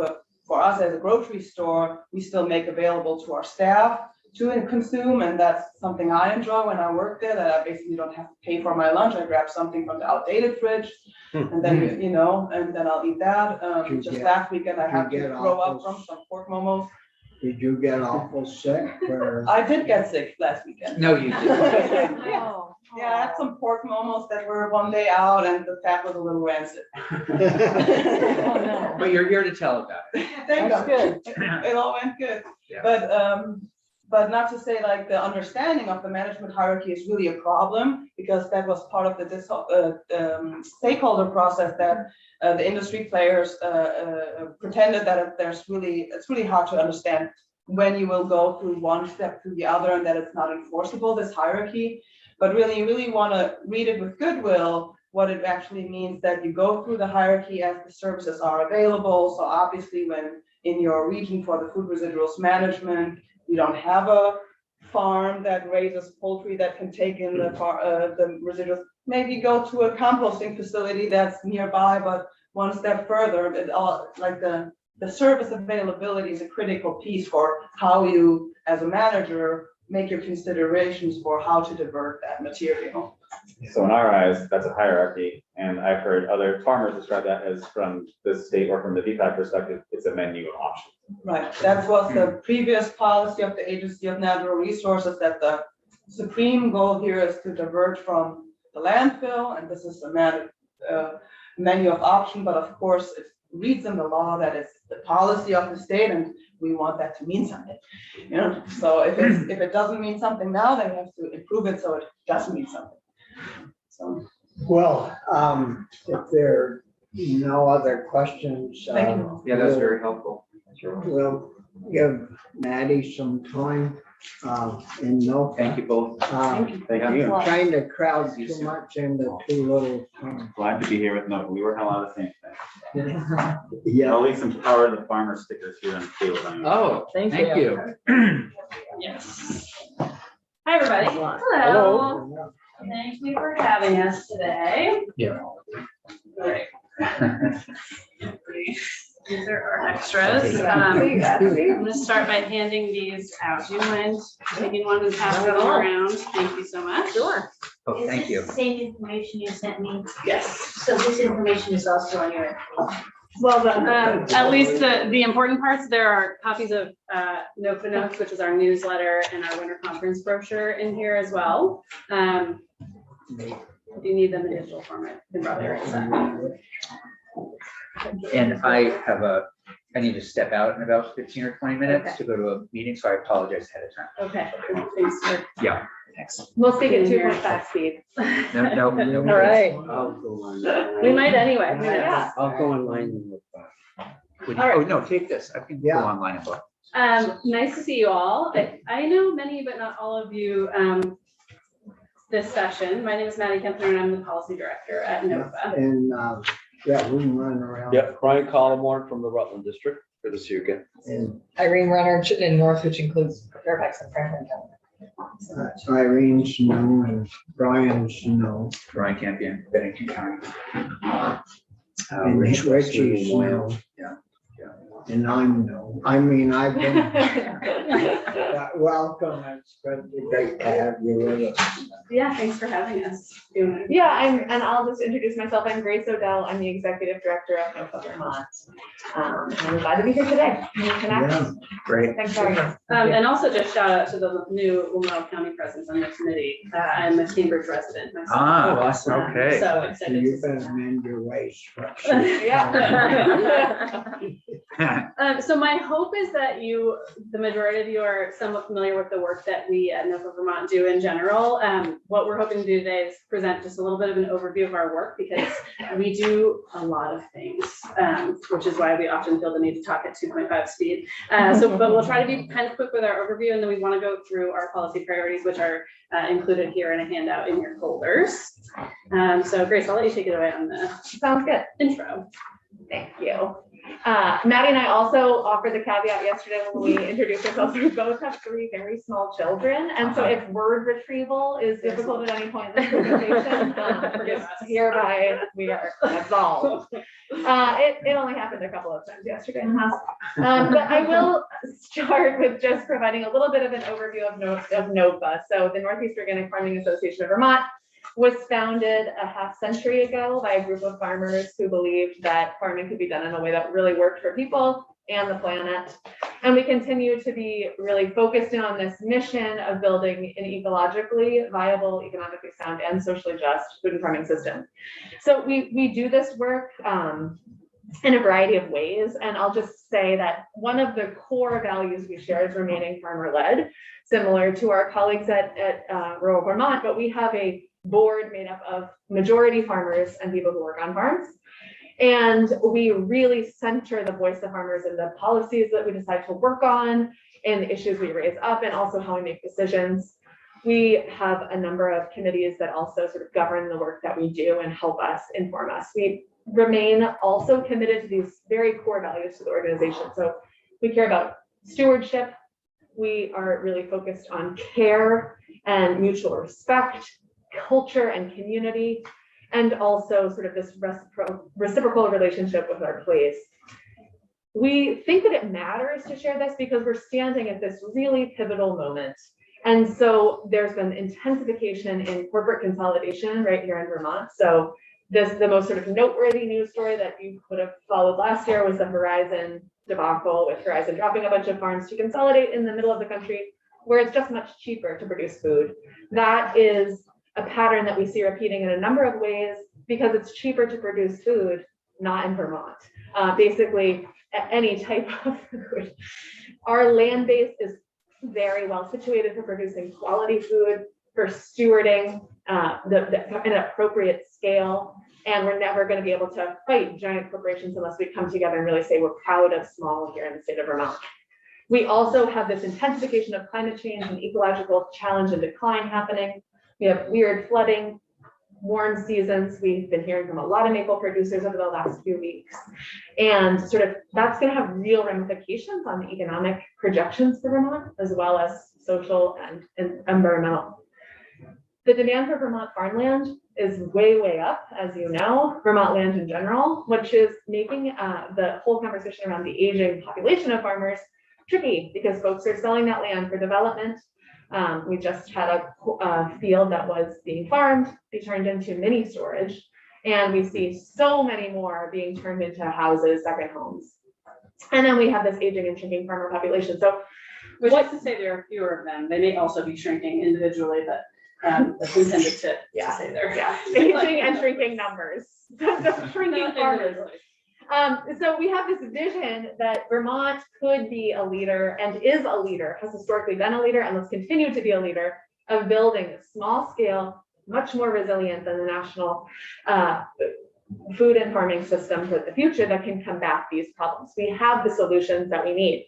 for us as a grocery store, we still make available to our staff to consume, and that's something I enjoy when I work there, that I basically don't have to pay for my lunch. I grab something from the outdated fridge, and then, you know, and then I'll eat that. Just last weekend, I had to throw up from some pork momos. did you get awful sick or? I did get sick last weekend. No, you didn't. Yeah, I had some pork momos that were one day out and the fat was a little rancid. But you're here to tell about it. Thank That's you. good. It all went good. Yeah. But not to say like the understanding of the management hierarchy is really a problem, because that was part of the stakeholder process that the industry players pretended that it's really hard to understand when you will go through one step to the other and that it's not enforceable, this hierarchy. But really, you really want to read it with goodwill, what it actually means that you go through the hierarchy as the services are available. So obviously when in your region for the food residuals management, you don't have a farm that raises poultry that can take in the residuals. Maybe go to a composting facility that's nearby, but one step further, it all like the service availability is a critical piece for how you, as a manager, make your considerations for how to divert that material. So in our eyes, that's a hierarchy, and I've heard other farmers describe that as, from the state or from the DPAC perspective, it's a menu of options. Right, that was the previous policy of the Agency of Natural Resources, that the supreme goal here is to divert from the landfill, and this is a menu of option, but of course, it reads in the law that it's the policy of the state, and we want that to mean something. You know, so if it doesn't mean something now, then we have to improve it so it does mean something. So, Well, if there are no other questions. Thank you. Yeah, that's very helpful. We'll give Maddie some time, and no. Thank you both. Thank you. Trying to crowd too much into too little time. Glad to be here with no, we work on a lot of the same things. Yeah. I'll leave some Power of the Farmer stickers here on the table. Oh, thank you. Yes. Hi, everybody. Hello. Hello. Thank you for having us today. Yeah. Great. These are our extras. I'm gonna start by handing these out. Do you mind taking one and passing them around? Thank you so much. Sure. Oh, thank you. Is this the same information you sent me? Yes. So this information is also on your. Well, at least the important parts, there are copies of NOFA Notes, which is our newsletter, and our winter conference brochure in here as well. If you need them in digital format, you can probably write that. And I need to step out in about 15 or 20 minutes to go to a meeting, so I apologize ahead of time. Okay, thanks. Sir. Yeah, thanks. We'll speak at 2.5 speed. No. All right. I'll go on. We might anyway. Who knows? I'll go online and look back. Oh, no, take this. I can go Yeah. online and look. Nice to see you all. I know many, but not all of you this session. My name is Maddie Kempner, and I'm the policy director at NOFA. And, yeah, we can run around. Yeah, Brian Collmore from the Rutland District. Good to see you again. And Irene Runner, Chittenden North, which includes Fairfax and Franklin County. Irene Snow and Brian Snow. Brian Campion, Bennington County. And Richie Snow. Yeah. And I'm no, I mean, I've been, welcome, it's great to have you with us. Yeah, thanks for having us. Yeah, and I'll just introduce myself. I'm Grace Odell. I'm the Executive Director of NOFA Vermont. And I'm glad to be here today. Yeah. Great. Thanks for having us. And also just shout out to the new Wilmot County presence on the committee. I'm a Cambridge resident myself. Awesome. Okay. So So excited you to better see mend your ways. Yeah. So my hope is that the majority of you are somewhat familiar with the work that we at NOFA Vermont do in general. What we're hoping to do today is present just a little bit of an overview of our work because we do a lot of things, which is why we often feel the need to talk at 2.5 speed. But we'll try to be kind of quick with our overview, and then we want to go through our policy priorities, which are included here in a handout in your folders. So Grace, I'll let you take it away on the Sounds good. intro. Thank you. Maddie and I also offered the caveat yesterday when we introduced ourselves. We both have 3 very small children. And so if word retrieval is difficult at any point in this presentation, hereby we are absolved. It only happened a couple of times yesterday in the house. But I will start with just providing a little bit of an overview of NOFA. So the Northeast Organic Farming Association of Vermont was founded a half-century ago by a group of farmers who believed that farming could be done in a way that really worked for people and the planet. And we continue to be really focused in on this mission of building an ecologically viable, economically sound, and socially just food and farming system. So we do this work in a variety of ways. And I'll just say that one of the core values we share is remaining farmer-led, similar to our colleagues at Rural Vermont, but we have a board made up of majority farmers and people who work on farms. And we really center the voice of farmers in the policies that we decide to work on and the issues we raise up and also how we make decisions. We have a number of committees that also sort of govern the work that we do and help us inform us. We remain also committed to these very core values to the organization. So we care about stewardship. We are really focused on care and mutual respect, culture and community, and also sort of this reciprocal relationship with our employees. We think that it matters to share this because we're standing at this really pivotal moment. And so there's been intensification in corporate consolidation right here in Vermont. So the most sort of noteworthy news story that you would have followed last year was the Horizon debacle, with Horizon dropping a bunch of farms to consolidate in the middle of the country where it's just much cheaper to produce food. That is a pattern that we see repeating in a number of ways because it's cheaper to produce food, not in Vermont. Basically, any type of food. Our land base is very well situated for producing quality food, for stewarding an appropriate scale, and we're never going to be able to fight giant corporations unless we come together and really say we're proud of small here in the state of Vermont. We also have this intensification of climate change and ecological challenge and decline happening. We have weird flooding, warm seasons. We've been hearing from a lot of maple producers over the last few weeks. And sort of that's going to have real ramifications on the economic projections for Vermont, as well as social and environmental. The demand for Vermont farmland is way, way up, as you know, Vermont land in general, which is making the whole conversation around the aging population of farmers tricky because folks are selling that land for development. We just had a field that was being farmed, be turned into mini storage, and we see so many more being turned into houses, second homes. And then we have this aging and shrinking farmer population. So, which is to say there are fewer of them. They may also be shrinking individually, but that's intended to say there. Yeah, aging and shrinking numbers, just shrinking farmers. So we have this vision that Vermont could be a leader and is a leader, has historically been a leader, and let's continue to be a leader of building a small scale, much more resilient than the national food and farming system for the future that can combat these problems. We have the solutions that we need.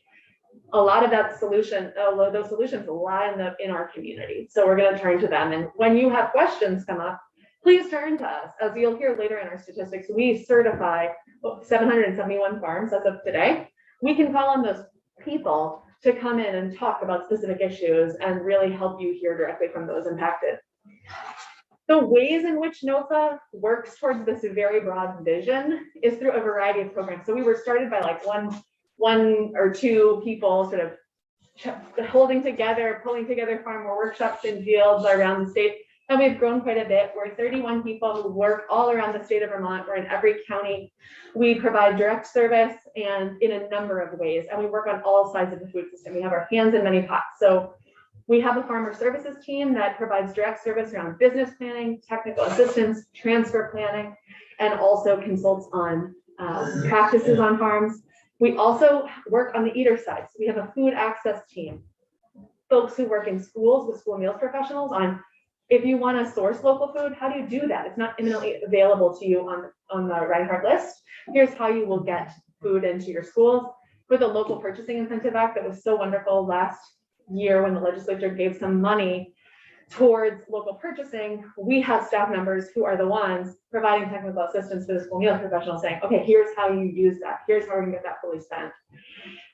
A lot of those solutions lie in our community. So we're going to turn to them. And when you have questions come up, please turn to us. As you'll hear later in our statistics, we certify 771 farms as of today. We can call on those people to come in and talk about specific issues and really help you hear directly from those impacted. The ways in which NOFA works towards this very broad vision is through a variety of programs. So we were started by like one or two people sort of holding together, pulling together farmer workshops in fields around the state. And we've grown quite a bit. We're 31 people who work all around the state of Vermont. We're in every county. We provide direct service and in a number of ways. And we work on all sides of the food system. We have our hands in many pots. So we have a farmer services team that provides direct service around business planning, technical assistance, transfer planning, and also consults on practices on farms. We also work on the eater side. So we have a food access team, folks who work in schools with school meals professionals on if you want to source local food, how do you do that? It's not imminently available to you on the Reinhardt list. Here's how you will get food into your schools. For the Local Purchasing Incentive Act that was so wonderful last year when the legislature gave some money towards local purchasing, we have staff members who are the ones providing technical assistance to the school meal professionals saying, okay, here's how you use that. Here's how we can get that fully spent.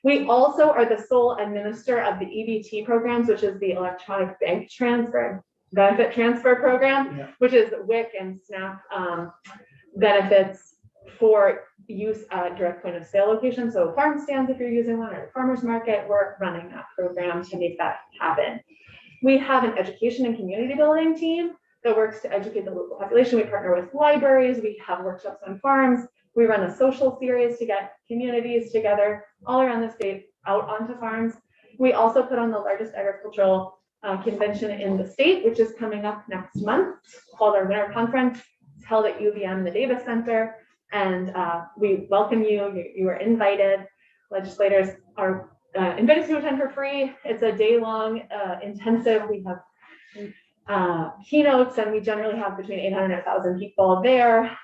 We also are the sole administrator of the EBT programs, which is the electronic bank transfer, benefit transfer program, which is WIC and SNAP benefits for use at direct point of sale locations. So farm stands, if you're using one, or farmers market, we're running that program to make that happen. We have an education and community building team that works to educate the local population. We partner with libraries. We have workshops on farms. We run a social series to get communities together all around the state out onto farms. We also put on the largest agricultural convention in the state, which is coming up next month, called our Winter Conference. It's held at UVM, the Davis Center, and we welcome you. You are invited. Legislators are invited to attend for free. It's a day-long intensive. We have keynotes, and we generally have between 800 and 1,000 people there.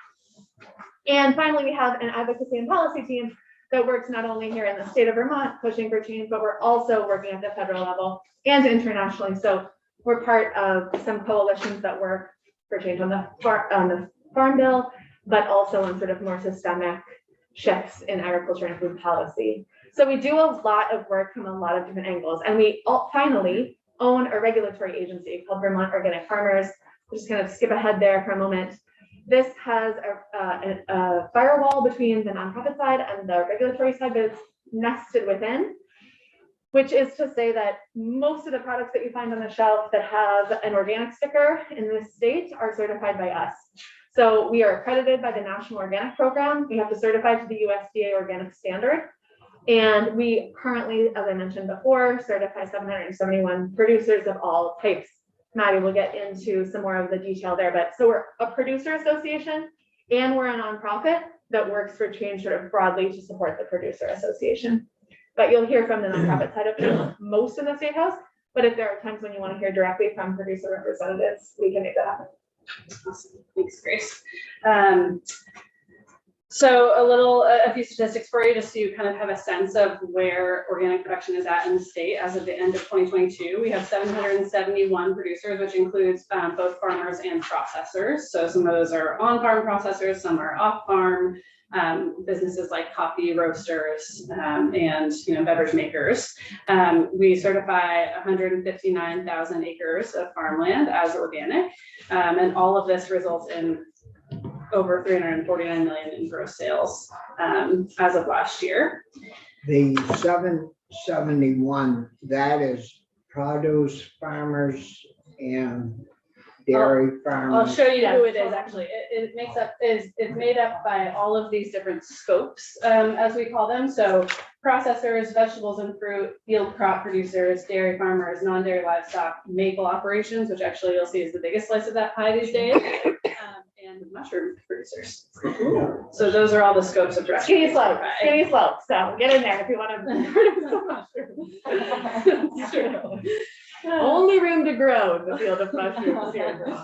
And finally, we have an advocacy and policy team that works not only here in the state of Vermont pushing for change, but we're also working at the federal level and internationally. So we're part of some coalitions that work for change on the Farm Bill, but also on sort of more systemic shifts in agriculture and food policy. So we do a lot of work from a lot of different angles. And we finally own a regulatory agency called Vermont Organic Farmers. We'll just kind of skip ahead there for a moment. This has a firewall between the nonprofit side and the regulatory side, but it's nested within, which is to say that most of the products that you find on the shelf that have an organic sticker in this state are certified by us. So we are accredited by the National Organic Program. We have to certify to the USDA organic standard. And we currently, as I mentioned before, certify 771 producers of all types. Maddie will get into some more of the detail there, but so we're a producer association and we're a nonprofit that works for change sort of broadly to support the producer association. But you'll hear from the nonprofit side of things most in the State House, but if there are times when you want to hear directly from producer representatives, we can make that happen. Awesome. Thanks, Grace. So a few statistics for you, just so you kind of have a sense of where organic production is at in the state. As of the end of 2022, we have 771 producers, which includes both farmers and processors. So some of those are on-farm processors, some are off-farm, businesses like coffee roasters and beverage makers. We certify 159,000 acres of farmland as organic, and all of this results in over 349 million in gross sales as of last year. The 771, that is produce farmers and dairy farmers. I'll show you who it is actually. It's made up by all of these different scopes, as we call them. So processors, vegetables and fruit, field crop producers, dairy farmers, non-dairy livestock, maple operations, which actually you'll see is the biggest slice of that pie these days, and mushroom producers. So those are all the scopes of direct. Skinny slope, so get in there if you want to. Only room to grow in the field of mushrooms here.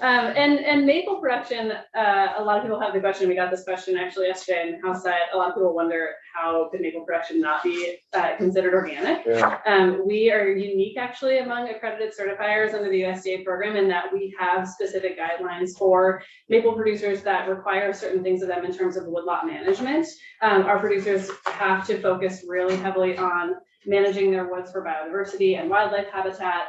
And maple production, a lot of people have the question, we got this question actually yesterday in the House side. A lot of people wonder how could maple production not be considered organic. Yeah. We are unique actually among accredited certifiers under the USDA program in that we have specific guidelines for maple producers that require certain things of them in terms of woodlot management. Our producers have to focus really heavily on managing their woods for biodiversity and wildlife habitat.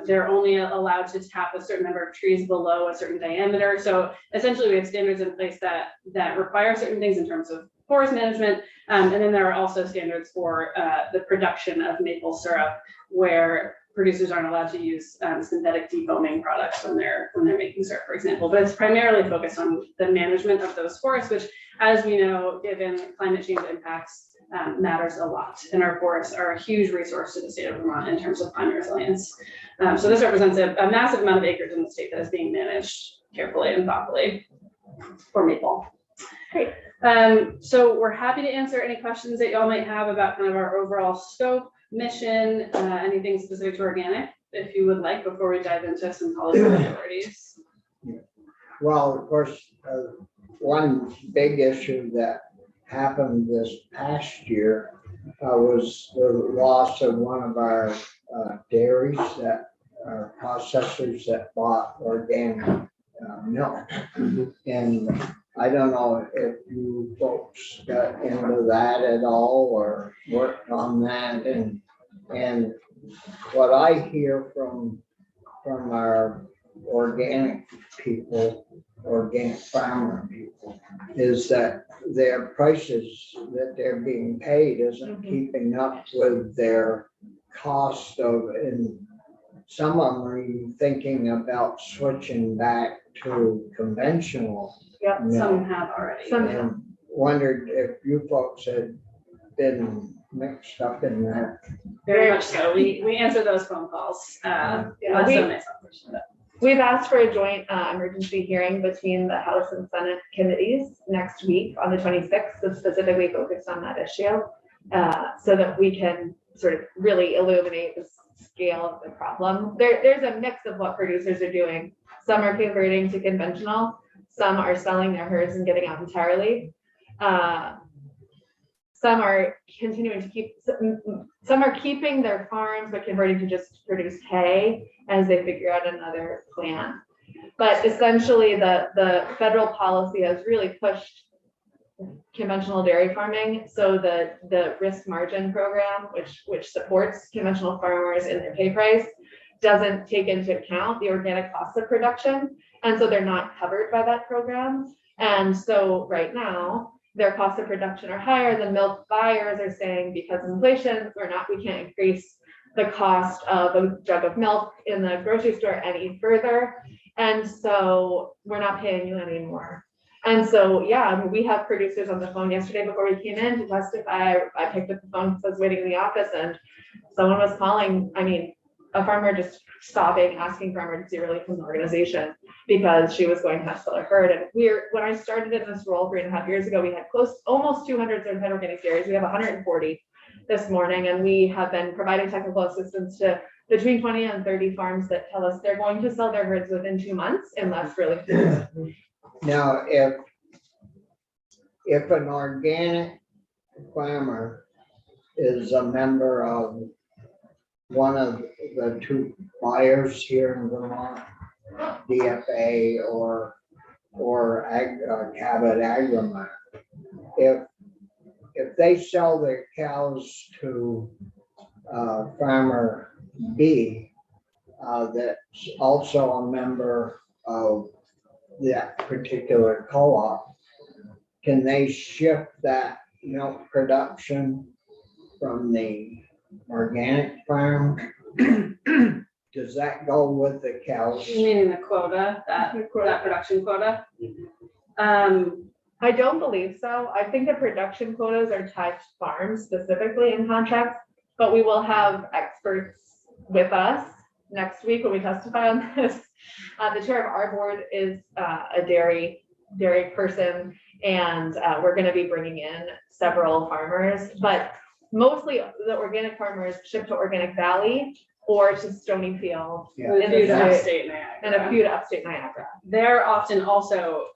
They're only allowed to tap a certain number of trees below a certain diameter. So essentially we have standards in place that require certain things in terms of forest management. And then there are also standards for the production of maple syrup, where producers aren't allowed to use synthetic defoaming products when they're making syrup, for example. But it's primarily focused on the management of those forests, which, as we know, given climate change impacts, matters a lot. And our forests are a huge resource to the state of Vermont in terms of climate resilience. So this represents a massive amount of acres in the state that is being managed carefully and thoughtfully for maple. Great. So we're happy to answer any questions that y'all might have about kind of our overall scope, mission, anything specific to organic, if you would like, before we dive into some policy priorities. Well, of course, one big issue that happened this past year was the loss of one of our dairies that are processors that bought organic milk. And I don't know if you folks got into that at all or worked on that. And what I hear from our organic people, organic farmer people, is that their prices that they're being paid isn't keeping up with their cost of, and some of them are even thinking about switching back to conventional. Yep, milk. Some have already. And wondered if you folks had been mixed up in that. Very much so. We answer those phone calls. Less than myself, for sure. We've asked for a joint emergency hearing between the House and Senate committees next week on the 26th, that's specifically focused on that issue, so that we can sort of really illuminate the scale of the problem. There's a mix of what producers are doing. Some are converting to conventional, some are selling their herds and getting out entirely. Some are continuing to keep, some are keeping their farms but converting to just produce hay as they figure out another plan. But essentially the federal policy has really pushed conventional dairy farming. So the risk margin program, which supports conventional farmers in their pay price, doesn't take into account the organic cost of production. And so they're not covered by that program. And so right now, their costs of production are higher than milk buyers are saying, because of inflation, we can't increase the cost of a jug of milk in the grocery store any further. And so we're not paying you anymore. And so, yeah, we have producers on the phone yesterday before we came in to testify. I picked up the phone, so I was waiting in the office, and someone was calling, a farmer just stopping, asking for emergency relief from the organization because she was going to have to sell her herd. And when I started in this role 3.5 years ago, we had almost 200 certified organic dairies. We have 140 this morning, and we have been providing technical assistance to between 20 and 30 farms that tell us they're going to sell their herds within 2 months unless really. Now, if an organic farmer is a member of one of the two buyers here in Vermont, DFA or Cabot Agrimark, if they sell their cows to farmer B, that's also a member of that particular co-op, can they shift that milk production from the organic farm? Does that go with the cows? Meaning the quota, that production quota? I don't believe so. I think the production quotas are tied to farms specifically in contracts, but we will have experts with us next week when we testify on this. The chair of our board is a dairy person, and we're going to be bringing in several farmers, but mostly the organic farmers ship to Organic Valley or to Stonyfield. Yeah. And a few to upstate Niagara. And a few to upstate Niagara. They're often also,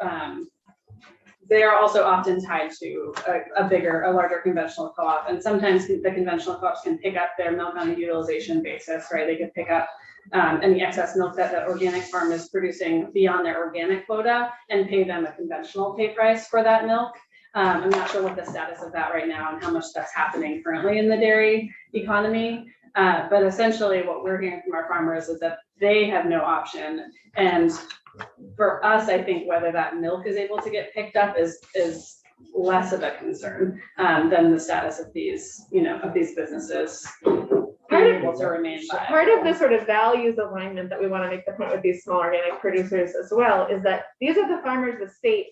they are also often tied to a larger conventional co-op. And sometimes the conventional co-ops can pick up their milk on a utilization basis, right? They could pick up any excess milk that the organic farm is producing beyond their organic quota and pay them a conventional pay price for that milk. I'm not sure what the status of that right now and how much that's happening currently in the dairy economy. But essentially what we're hearing from our farmers is that they have no option. And for us, I think whether that milk is able to get picked up is less of a concern than the status of these, of these businesses. Part able to remain viable. Part of the sort of values alignment that we want to make the point with these small organic producers as well is that these are the farmers the state,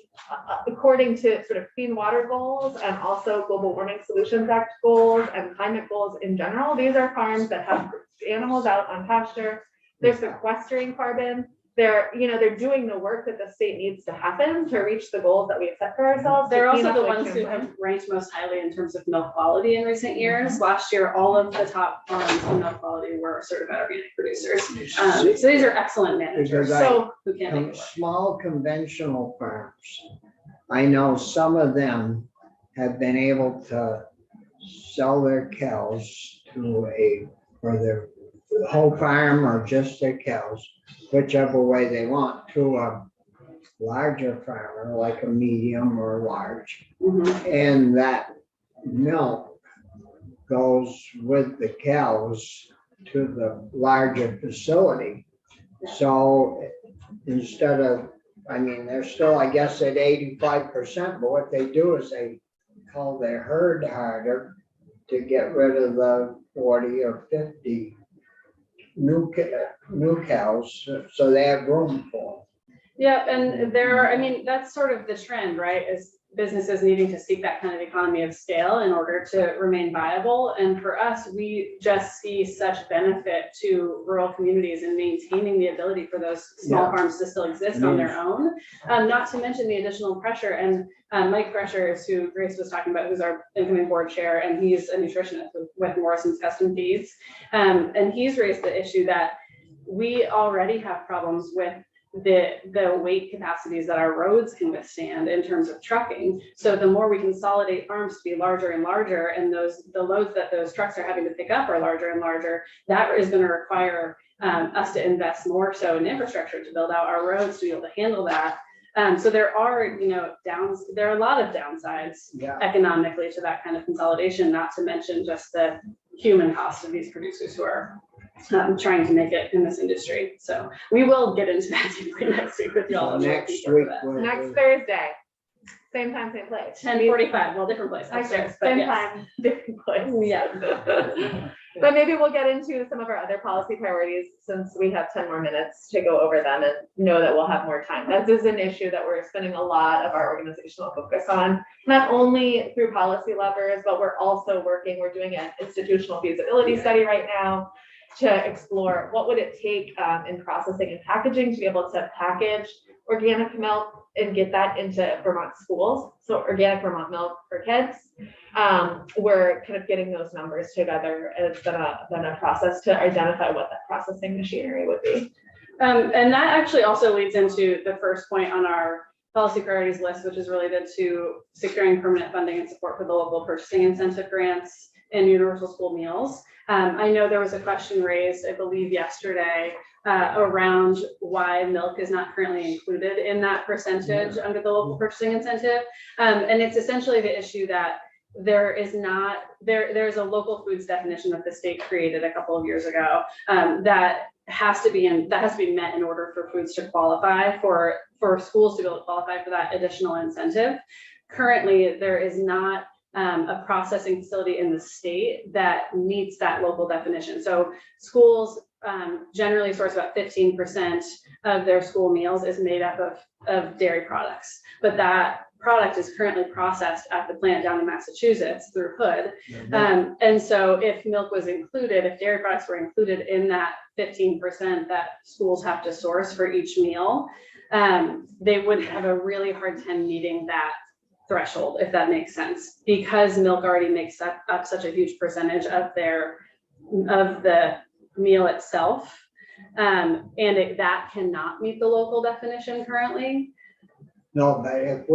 according to sort of clean water goals and also Global Warming Solutions Act goals and climate goals in general. These are farms that have animals out on pasture. They're sequestering carbon. They're doing the work that the state needs to happen to reach the goals that we have set for ourselves. They're also the ones who have ranked most highly in terms of milk quality in recent years. Last year, all of the top farms in milk quality were certified organic producers. So these are excellent managers. Because Who can't make it work. small conventional farms, I know some of them have been able to sell their cows for their whole farm or just their cows, whichever way they want, to a larger farmer, like a medium or large. And that milk goes with the cows to the larger facility. So instead of, they're still, I guess, at 85%, but what they do is they call their herd harder to get rid of the 40 or 50 new cows, so they have room for them. Yeah, and that's sort of the trend, right? Is businesses needing to seek that kind of economy of scale in order to remain viable. And for us, we just see such benefit to rural communities in maintaining the ability for those small farms to still exist on their own. Not to mention the additional pressure. And Mike Thresher is who Grace was talking about, who's our incoming board chair, and he's a nutritionist with Morrison's Custom Feeds. And he's raised the issue that we already have problems with the weight capacities that our roads can withstand in terms of trucking. So the more we consolidate farms to be larger and larger, and the loads that those trucks are having to pick up are larger and larger, that is going to require us to invest more so in infrastructure to build out our roads to be able to handle that. So there are, there are a lot of downsides economically to that kind of consolidation, not to mention just the human cost of these producers who are trying to make it in this industry. So we will get into that deeply next week with y'all. Next week. Next Thursday, same time, same place. 10:45, well, different place upstairs, but Same yes. time, different place. Yeah. But maybe we'll get into some of our other policy priorities since we have 10 more minutes to go over them and know that we'll have more time. This is an issue that we're spending a lot of our organizational focus on, not only through policy levers, but we're doing an institutional feasibility study right now to explore what would it take in processing and packaging to be able to package organic milk and get that into Vermont schools. So organic Vermont milk for kids. We're kind of getting those numbers together. It's been a process to identify what that processing machinery would be. And that actually also leads into the first point on our policy priorities list, which is related to securing permanent funding and support for the local purchasing incentive grants and universal school meals. I know there was a question raised, I believe yesterday, around why milk is not currently included in that percentage under the local purchasing incentive. And it's essentially the issue that there's a local foods definition that the state created a couple of years ago that has to be met in order for foods to qualify for schools to be able to qualify for that additional incentive. Currently, there is not a processing facility in the state that meets that local definition. So schools generally source about 15% of their school meals is made up of dairy products, but that product is currently processed at the plant down in Massachusetts through Hood. And so if milk was included, if dairy products were included in that 15% that schools have to source for each meal, they would have a really hard time meeting that threshold, if that makes sense, because milk already makes up such a huge percentage of the meal itself. That cannot meet the local definition currently. No, but if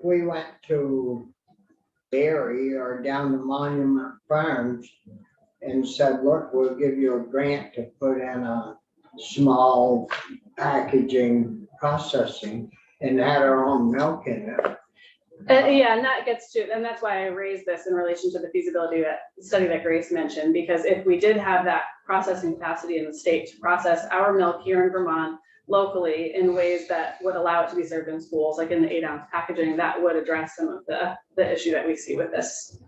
we went to dairy or down to Monument Farms and said, look, we'll give you a grant to put in a small packaging processing and had our own milk in it. And that gets to, and that's why I raised this in relation to the feasibility study that Grace mentioned, because if we did have that processing capacity in the state to process our milk here in Vermont locally in ways that would allow it to be served in schools, like in the 8-ounce packaging, that would address some of the issue that we see with this.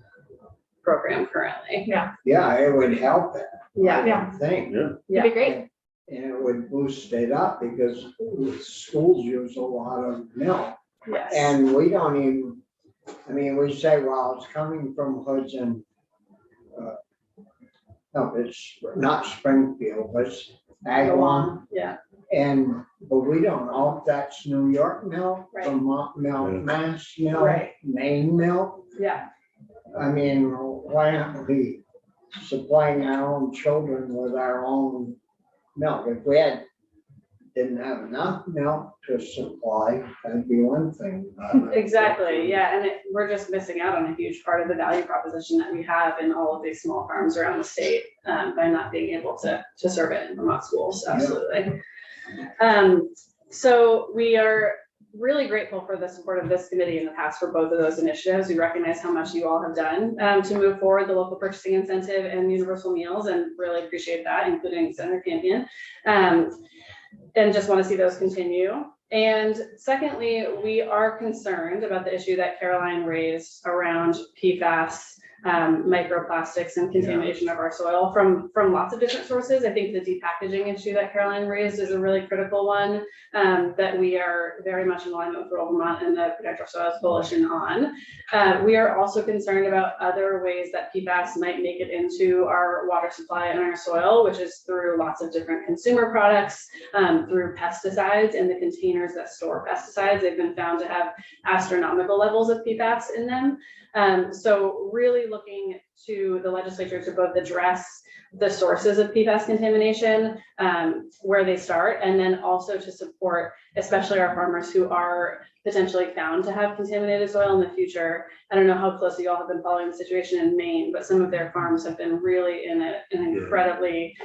program currently. Yeah, it would help it, Yeah, I think. It'd be great. And it would boost it up because schools use a lot of milk. yes. And we don't even, I mean, we say, well, it's coming from Hoods and, no, it's not Springfield, but it's Agawam. Yeah, But we don't know if that's New York milk, Right. Vermont milk, Mass milk, Right. Maine milk. yeah, I mean, why aren't we supplying our own children with our own milk? If we didn't have enough milk to supply, that'd be one thing. exactly. Yeah, and we're just missing out on a huge part of the value proposition that we have in all of these small farms around the state by not being able to serve it in Vermont schools. Absolutely. So we are really grateful for the support of this committee in the past for both of those initiatives. We recognize how much you all have done to move forward the local purchasing incentive and universal meals, and really appreciate that, including Senator Campion. And just want to see those continue. And secondly, we are concerned about the issue that Caroline raised around PFAS, microplastics, and contamination of our soil from lots of different sources. I think the depackaging issue that Caroline raised is a really critical one that we are very much in alignment with Rural Vermont and the Protect Our Soils Coalition on. We are also concerned about other ways that PFAS might make it into our water supply and our soil, which is through lots of different consumer products, through pesticides and the containers that store pesticides. They've been found to have astronomical levels of PFAS in them. So really looking to the legislature to both address the sources of PFAS contamination, where they start, and then also to support especially our farmers who are potentially found to have contaminated soil in the future. I don't know how closely you all have been following the situation in Maine, but some of their farms have been really in an incredibly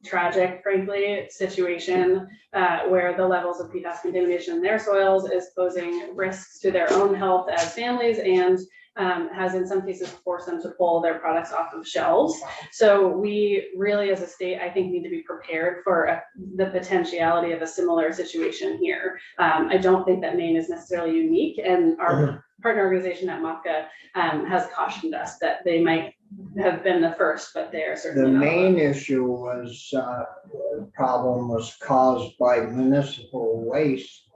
tragic, frankly, situation where the levels of PFAS contamination in their soils is posing risks to their own health as families, and has in some cases forced them to pull their products off of shelves. So we really, as a state, I think, need to be prepared for the potentiality of a similar situation here. I don't think that Maine is necessarily unique, and our partner organization at MAPCA has cautioned us that they might have been the first, but they are The certainly not. main issue was, problem was caused by municipal waste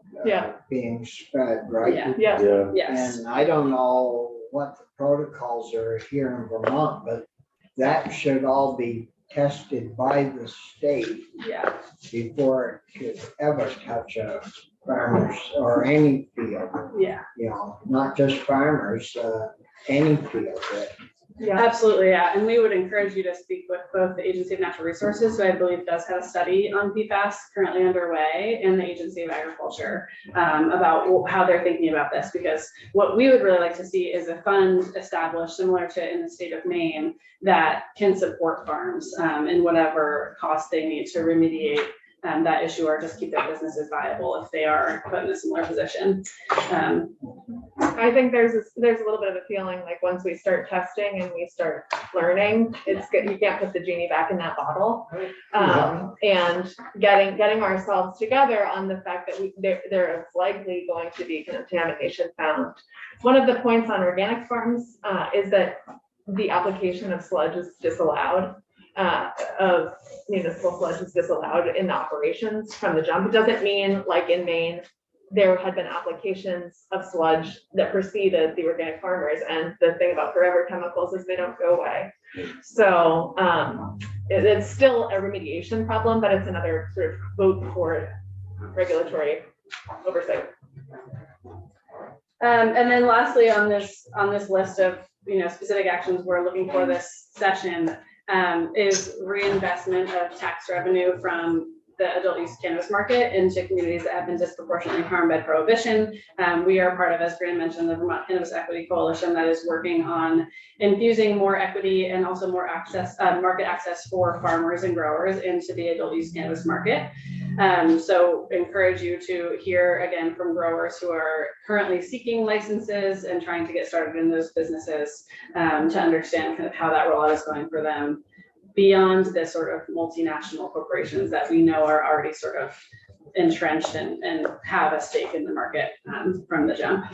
being spread, right? Yeah. Yeah. Yes, And I don't know what the protocols are here in Vermont, but that should all be tested by the state yeah, before it could ever touch a farmer's or any field, yeah. you know, not just farmers, any field. Absolutely, yeah, and we would encourage you to speak with both the Agency of Natural Resources, who I believe does have a study on PFAS currently underway, and the Agency of Agriculture about how they're thinking about this, because what we would really like to see is a fund established similar to in the state of Maine that can support farms in whatever cost they need to remediate that issue, or just keep their businesses viable if they are put in a similar position. I think there's a little bit of a feeling like once we start testing and we start learning, it's good. You can't put the genie back in that bottle. And getting ourselves together on the fact that there is likely going to be contamination found. One of the points on organic farms is that the application of sludge is disallowed. Of municipal sludge is disallowed in the operations from the jump. It doesn't mean, like in Maine, there had been applications of sludge that preceded the organic farmers. And the thing about forever chemicals is they don't go away. So it's still a remediation problem, but it's another sort of vote for regulatory oversight. And then lastly, on this list of specific actions we're looking for this session, is reinvestment of tax revenue from the adult use cannabis market into communities that have been disproportionately harmed by prohibition. We are part of, as Graham mentioned, the Vermont Cannabis Equity Coalition that is working on infusing more equity and also more access, market access for farmers and growers into the adult use cannabis market. So encourage you to hear again from growers who are currently seeking licenses and trying to get started in those businesses to understand kind of how that rollout is going for them, beyond the sort of multinational corporations that we know are already sort of entrenched and have a stake in the market from the jump.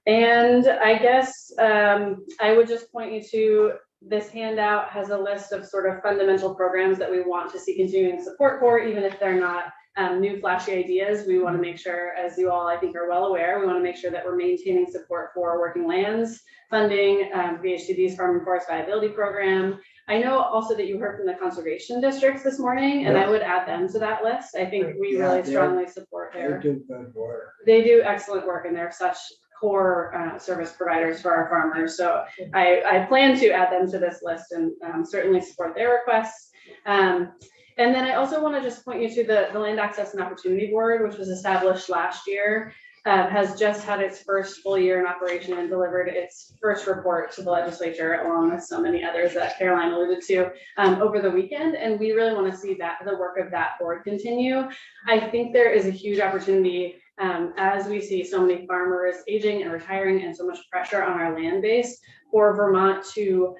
And I guess I would just point you to this handout has a list of sort of fundamental programs that we want to see continuing support for, even if they're not new flashy ideas. We want to make sure, as you all I think are well aware, we want to make sure that we're maintaining support for working lands funding, VHCD's Farm and Forest Viability Program. I know also that you heard from the conservation districts this morning, and I would add them to that list. I think we really strongly support They their. do good work. They do excellent work, and they're such core service providers for our farmers. So I plan to add them to this list and certainly support their requests. And then I also want to just point you to the Land Access and Opportunity Board, which was established last year, has just had its first full year in operation and delivered its first report to the legislature, along with so many others that Caroline alluded to over the weekend. And we really want to see that the work of that board continue. I think there is a huge opportunity as we see so many farmers aging and retiring and so much pressure on our land base for Vermont to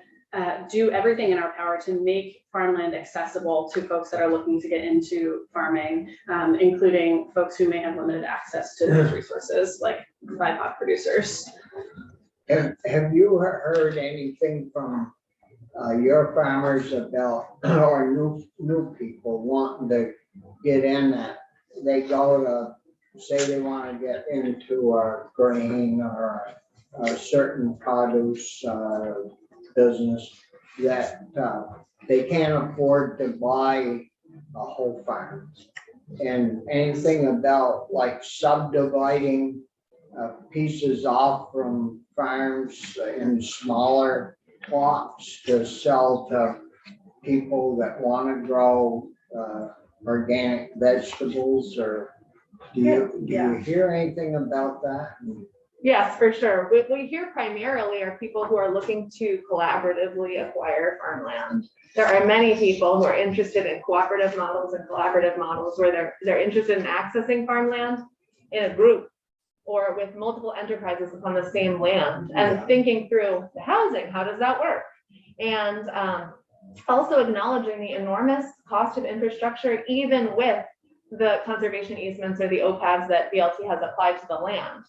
do everything in our power to make farmland accessible to folks that are looking to get into farming, including folks who may have limited access to those resources, like BIPOC producers. Have you heard anything from your farmers about, or new people wanting to get in that? They go to, say they want to get into a grain or a certain produce business that they can't afford to buy a whole farm. And anything about like subdividing pieces off from farms in smaller plots to sell to people that want to grow organic vegetables, or do you hear anything about that? Yes, for sure. What we hear primarily are people who are looking to collaboratively acquire farmland. There are many people who are interested in cooperative models and collaborative models where they're interested in accessing farmland in a group or with multiple enterprises upon the same land and thinking through the housing, how does that work? And also acknowledging the enormous cost of infrastructure, even with the conservation easements or the OPAVs that BLT has applied to the land.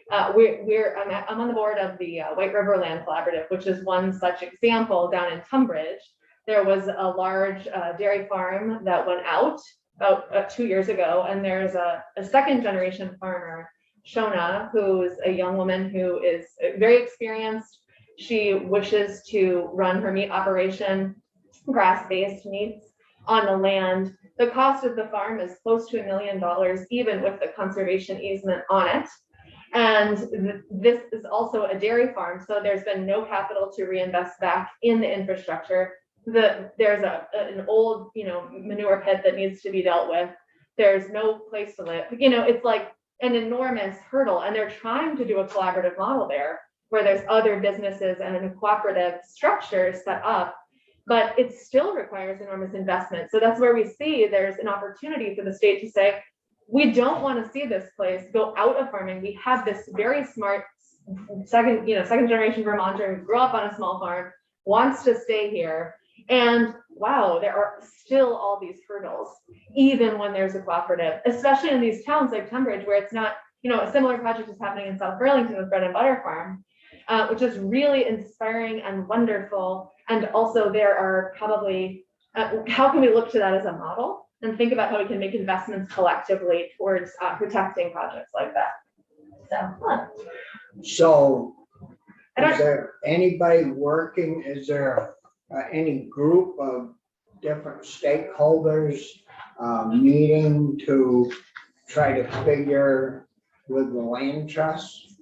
I'm on the board of the White River Land Collaborative, which is one such example down in Tunbridge. There was a large dairy farm that went out about 2 years ago, and there's a second generation farmer, Shona, who's a young woman who is very experienced. She wishes to run her meat operation, grass-based meats, on the land. The cost of the farm is close to $1 million, even with the conservation easement on it. And this is also a dairy farm, so there's been no capital to reinvest back in the infrastructure. There's an old, manure pit that needs to be dealt with. There's no place to live. It's like an enormous hurdle, and they're trying to do a collaborative model there where there's other businesses and a cooperative structure set up, but it still requires enormous investment. So that's where we see there's an opportunity for the state to say, we don't want to see this place go out of farming. We have this very smart second generation Vermonter who grew up on a small farm, wants to stay here. And wow, there are still all these hurdles, even when there's a cooperative, especially in these towns like Tunbridge, where it's not, a similar project is happening in South Burlington with Bread and Butter Farm, which is really inspiring and wonderful. And also there are probably, how can we look to that as a model and think about how we can make investments collectively towards protecting projects like that? So is there anybody working, is there any group of different stakeholders meeting to try to figure with the land trust?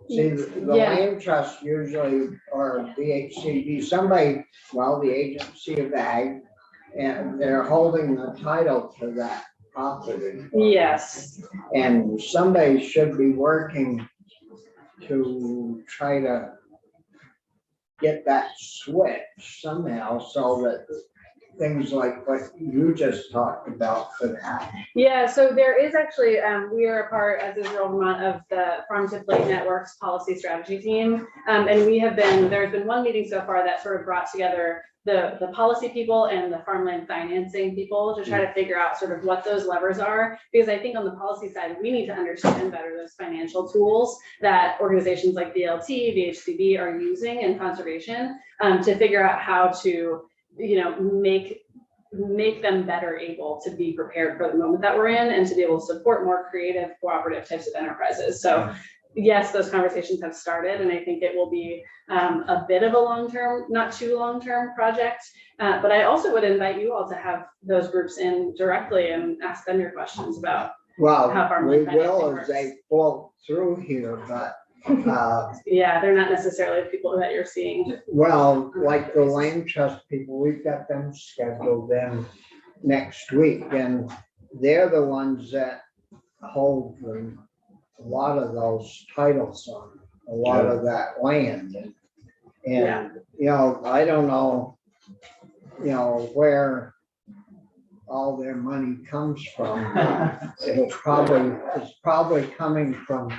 See, the land trust usually, or VHCD, the Agency of Ag, and they're holding the title to that property. Yes. And somebody should be working to try to get that switch somehow so that things like what you just talked about for that? Yeah, so there is actually, we are a part, as is Rural Vermont, of the Farm to Plate Network's policy strategy team. And we have been, there's been one meeting so far that sort of brought together the policy people and the farmland financing people to try to figure out sort of what those levers are. Because I think on the policy side, we need to understand better those financial tools that organizations like BLT, VHCB are using in conservation to figure out how to, make them better able to be prepared for the moment that we're in and to be able to support more creative, cooperative types of enterprises. So yes, those conversations have started, and I think it will be a bit of a long-term, not too long-term project. But I also would invite you all to have those groups in directly and ask them your questions about Well, how we farmland financing will as works. they float through here, but, Yeah, they're not necessarily the people that you're seeing. well, like the land trust people, we've got them scheduled in next week, and they're the ones that hold a lot of those titles on a lot of that land. Yeah. And, I don't know, where all their money comes from. It's probably coming from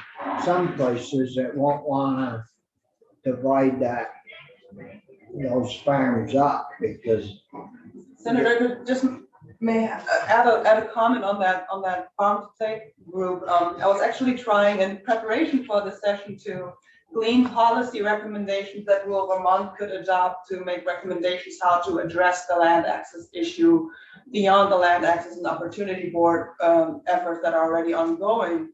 some places that won't wanna divide those farms up because. Senator, just may add a comment on that farm to plate group. I was actually trying in preparation for the session to glean policy recommendations that rural Vermont could adopt to make recommendations how to address the land access issue beyond the land access and opportunity board efforts that are already ongoing.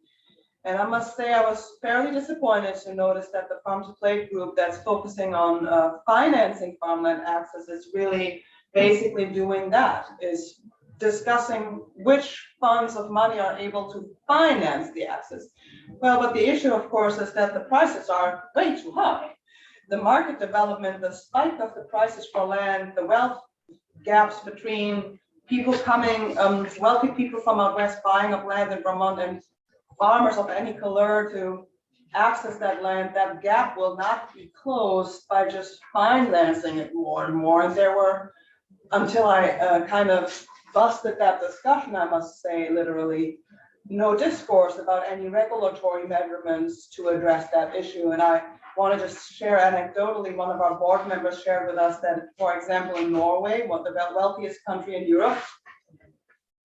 And I must say, I was fairly disappointed to notice that the Farm to Plate group that's focusing on financing farmland access is really basically doing that, is discussing which funds of money are able to finance the access. Well, but the issue, of course, is that the prices are way too high. The market development, the spike of the prices for land, the wealth gaps between people coming, wealthy people from out west buying up land in Vermont and farmers of any color to access that land, that gap will not be closed by just financing it more and more. And there were, until I kind of busted that discussion, I must say, literally, no discourse about any regulatory measurements to address that issue. And I want to just share anecdotally, one of our board members shared with us that, for example, in Norway, one of the wealthiest country in Europe,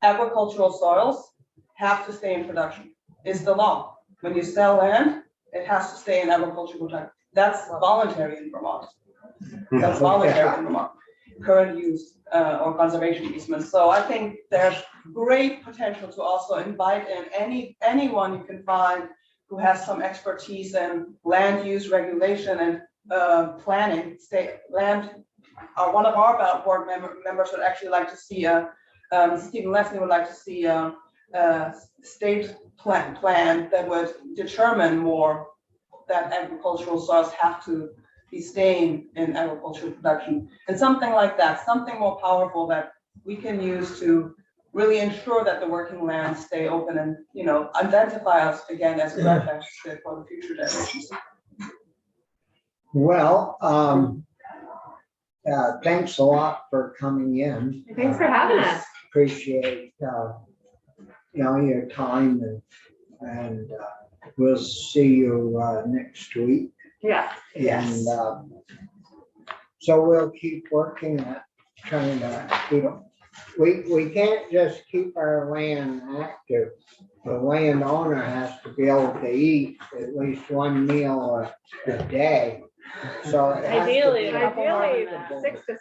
agricultural soils have to stay in production. It's the law. When you sell land, it has to stay in agricultural production. That's voluntary in Vermont. That's voluntary in Vermont. Current use or conservation easements. So I think there's great potential to also invite in anyone you can find who has some expertise in land use regulation and planning. State land. One of our board members would actually like to see Stephen Leslie would like to see a state plan that would determine more that agricultural soils have to be staying in agricultural production, and something like that, something more powerful that we can use to really ensure that the working lands stay open and, identify us again as a refuge for the future generations. Well, thanks a lot for coming in. Thanks for having us. Appreciate, your time and we'll see you next week. Yeah. And so we'll keep working at trying to keep, we can't just keep our land active. The landowner has to be able to eat at least one meal a day. So it has to Ideally, be a couple more Ideally, than that. 6 to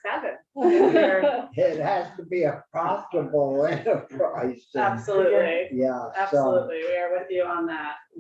7. It has to be a profitable enterprise. And, Absolutely. yeah. So Absolutely. We are with you on that.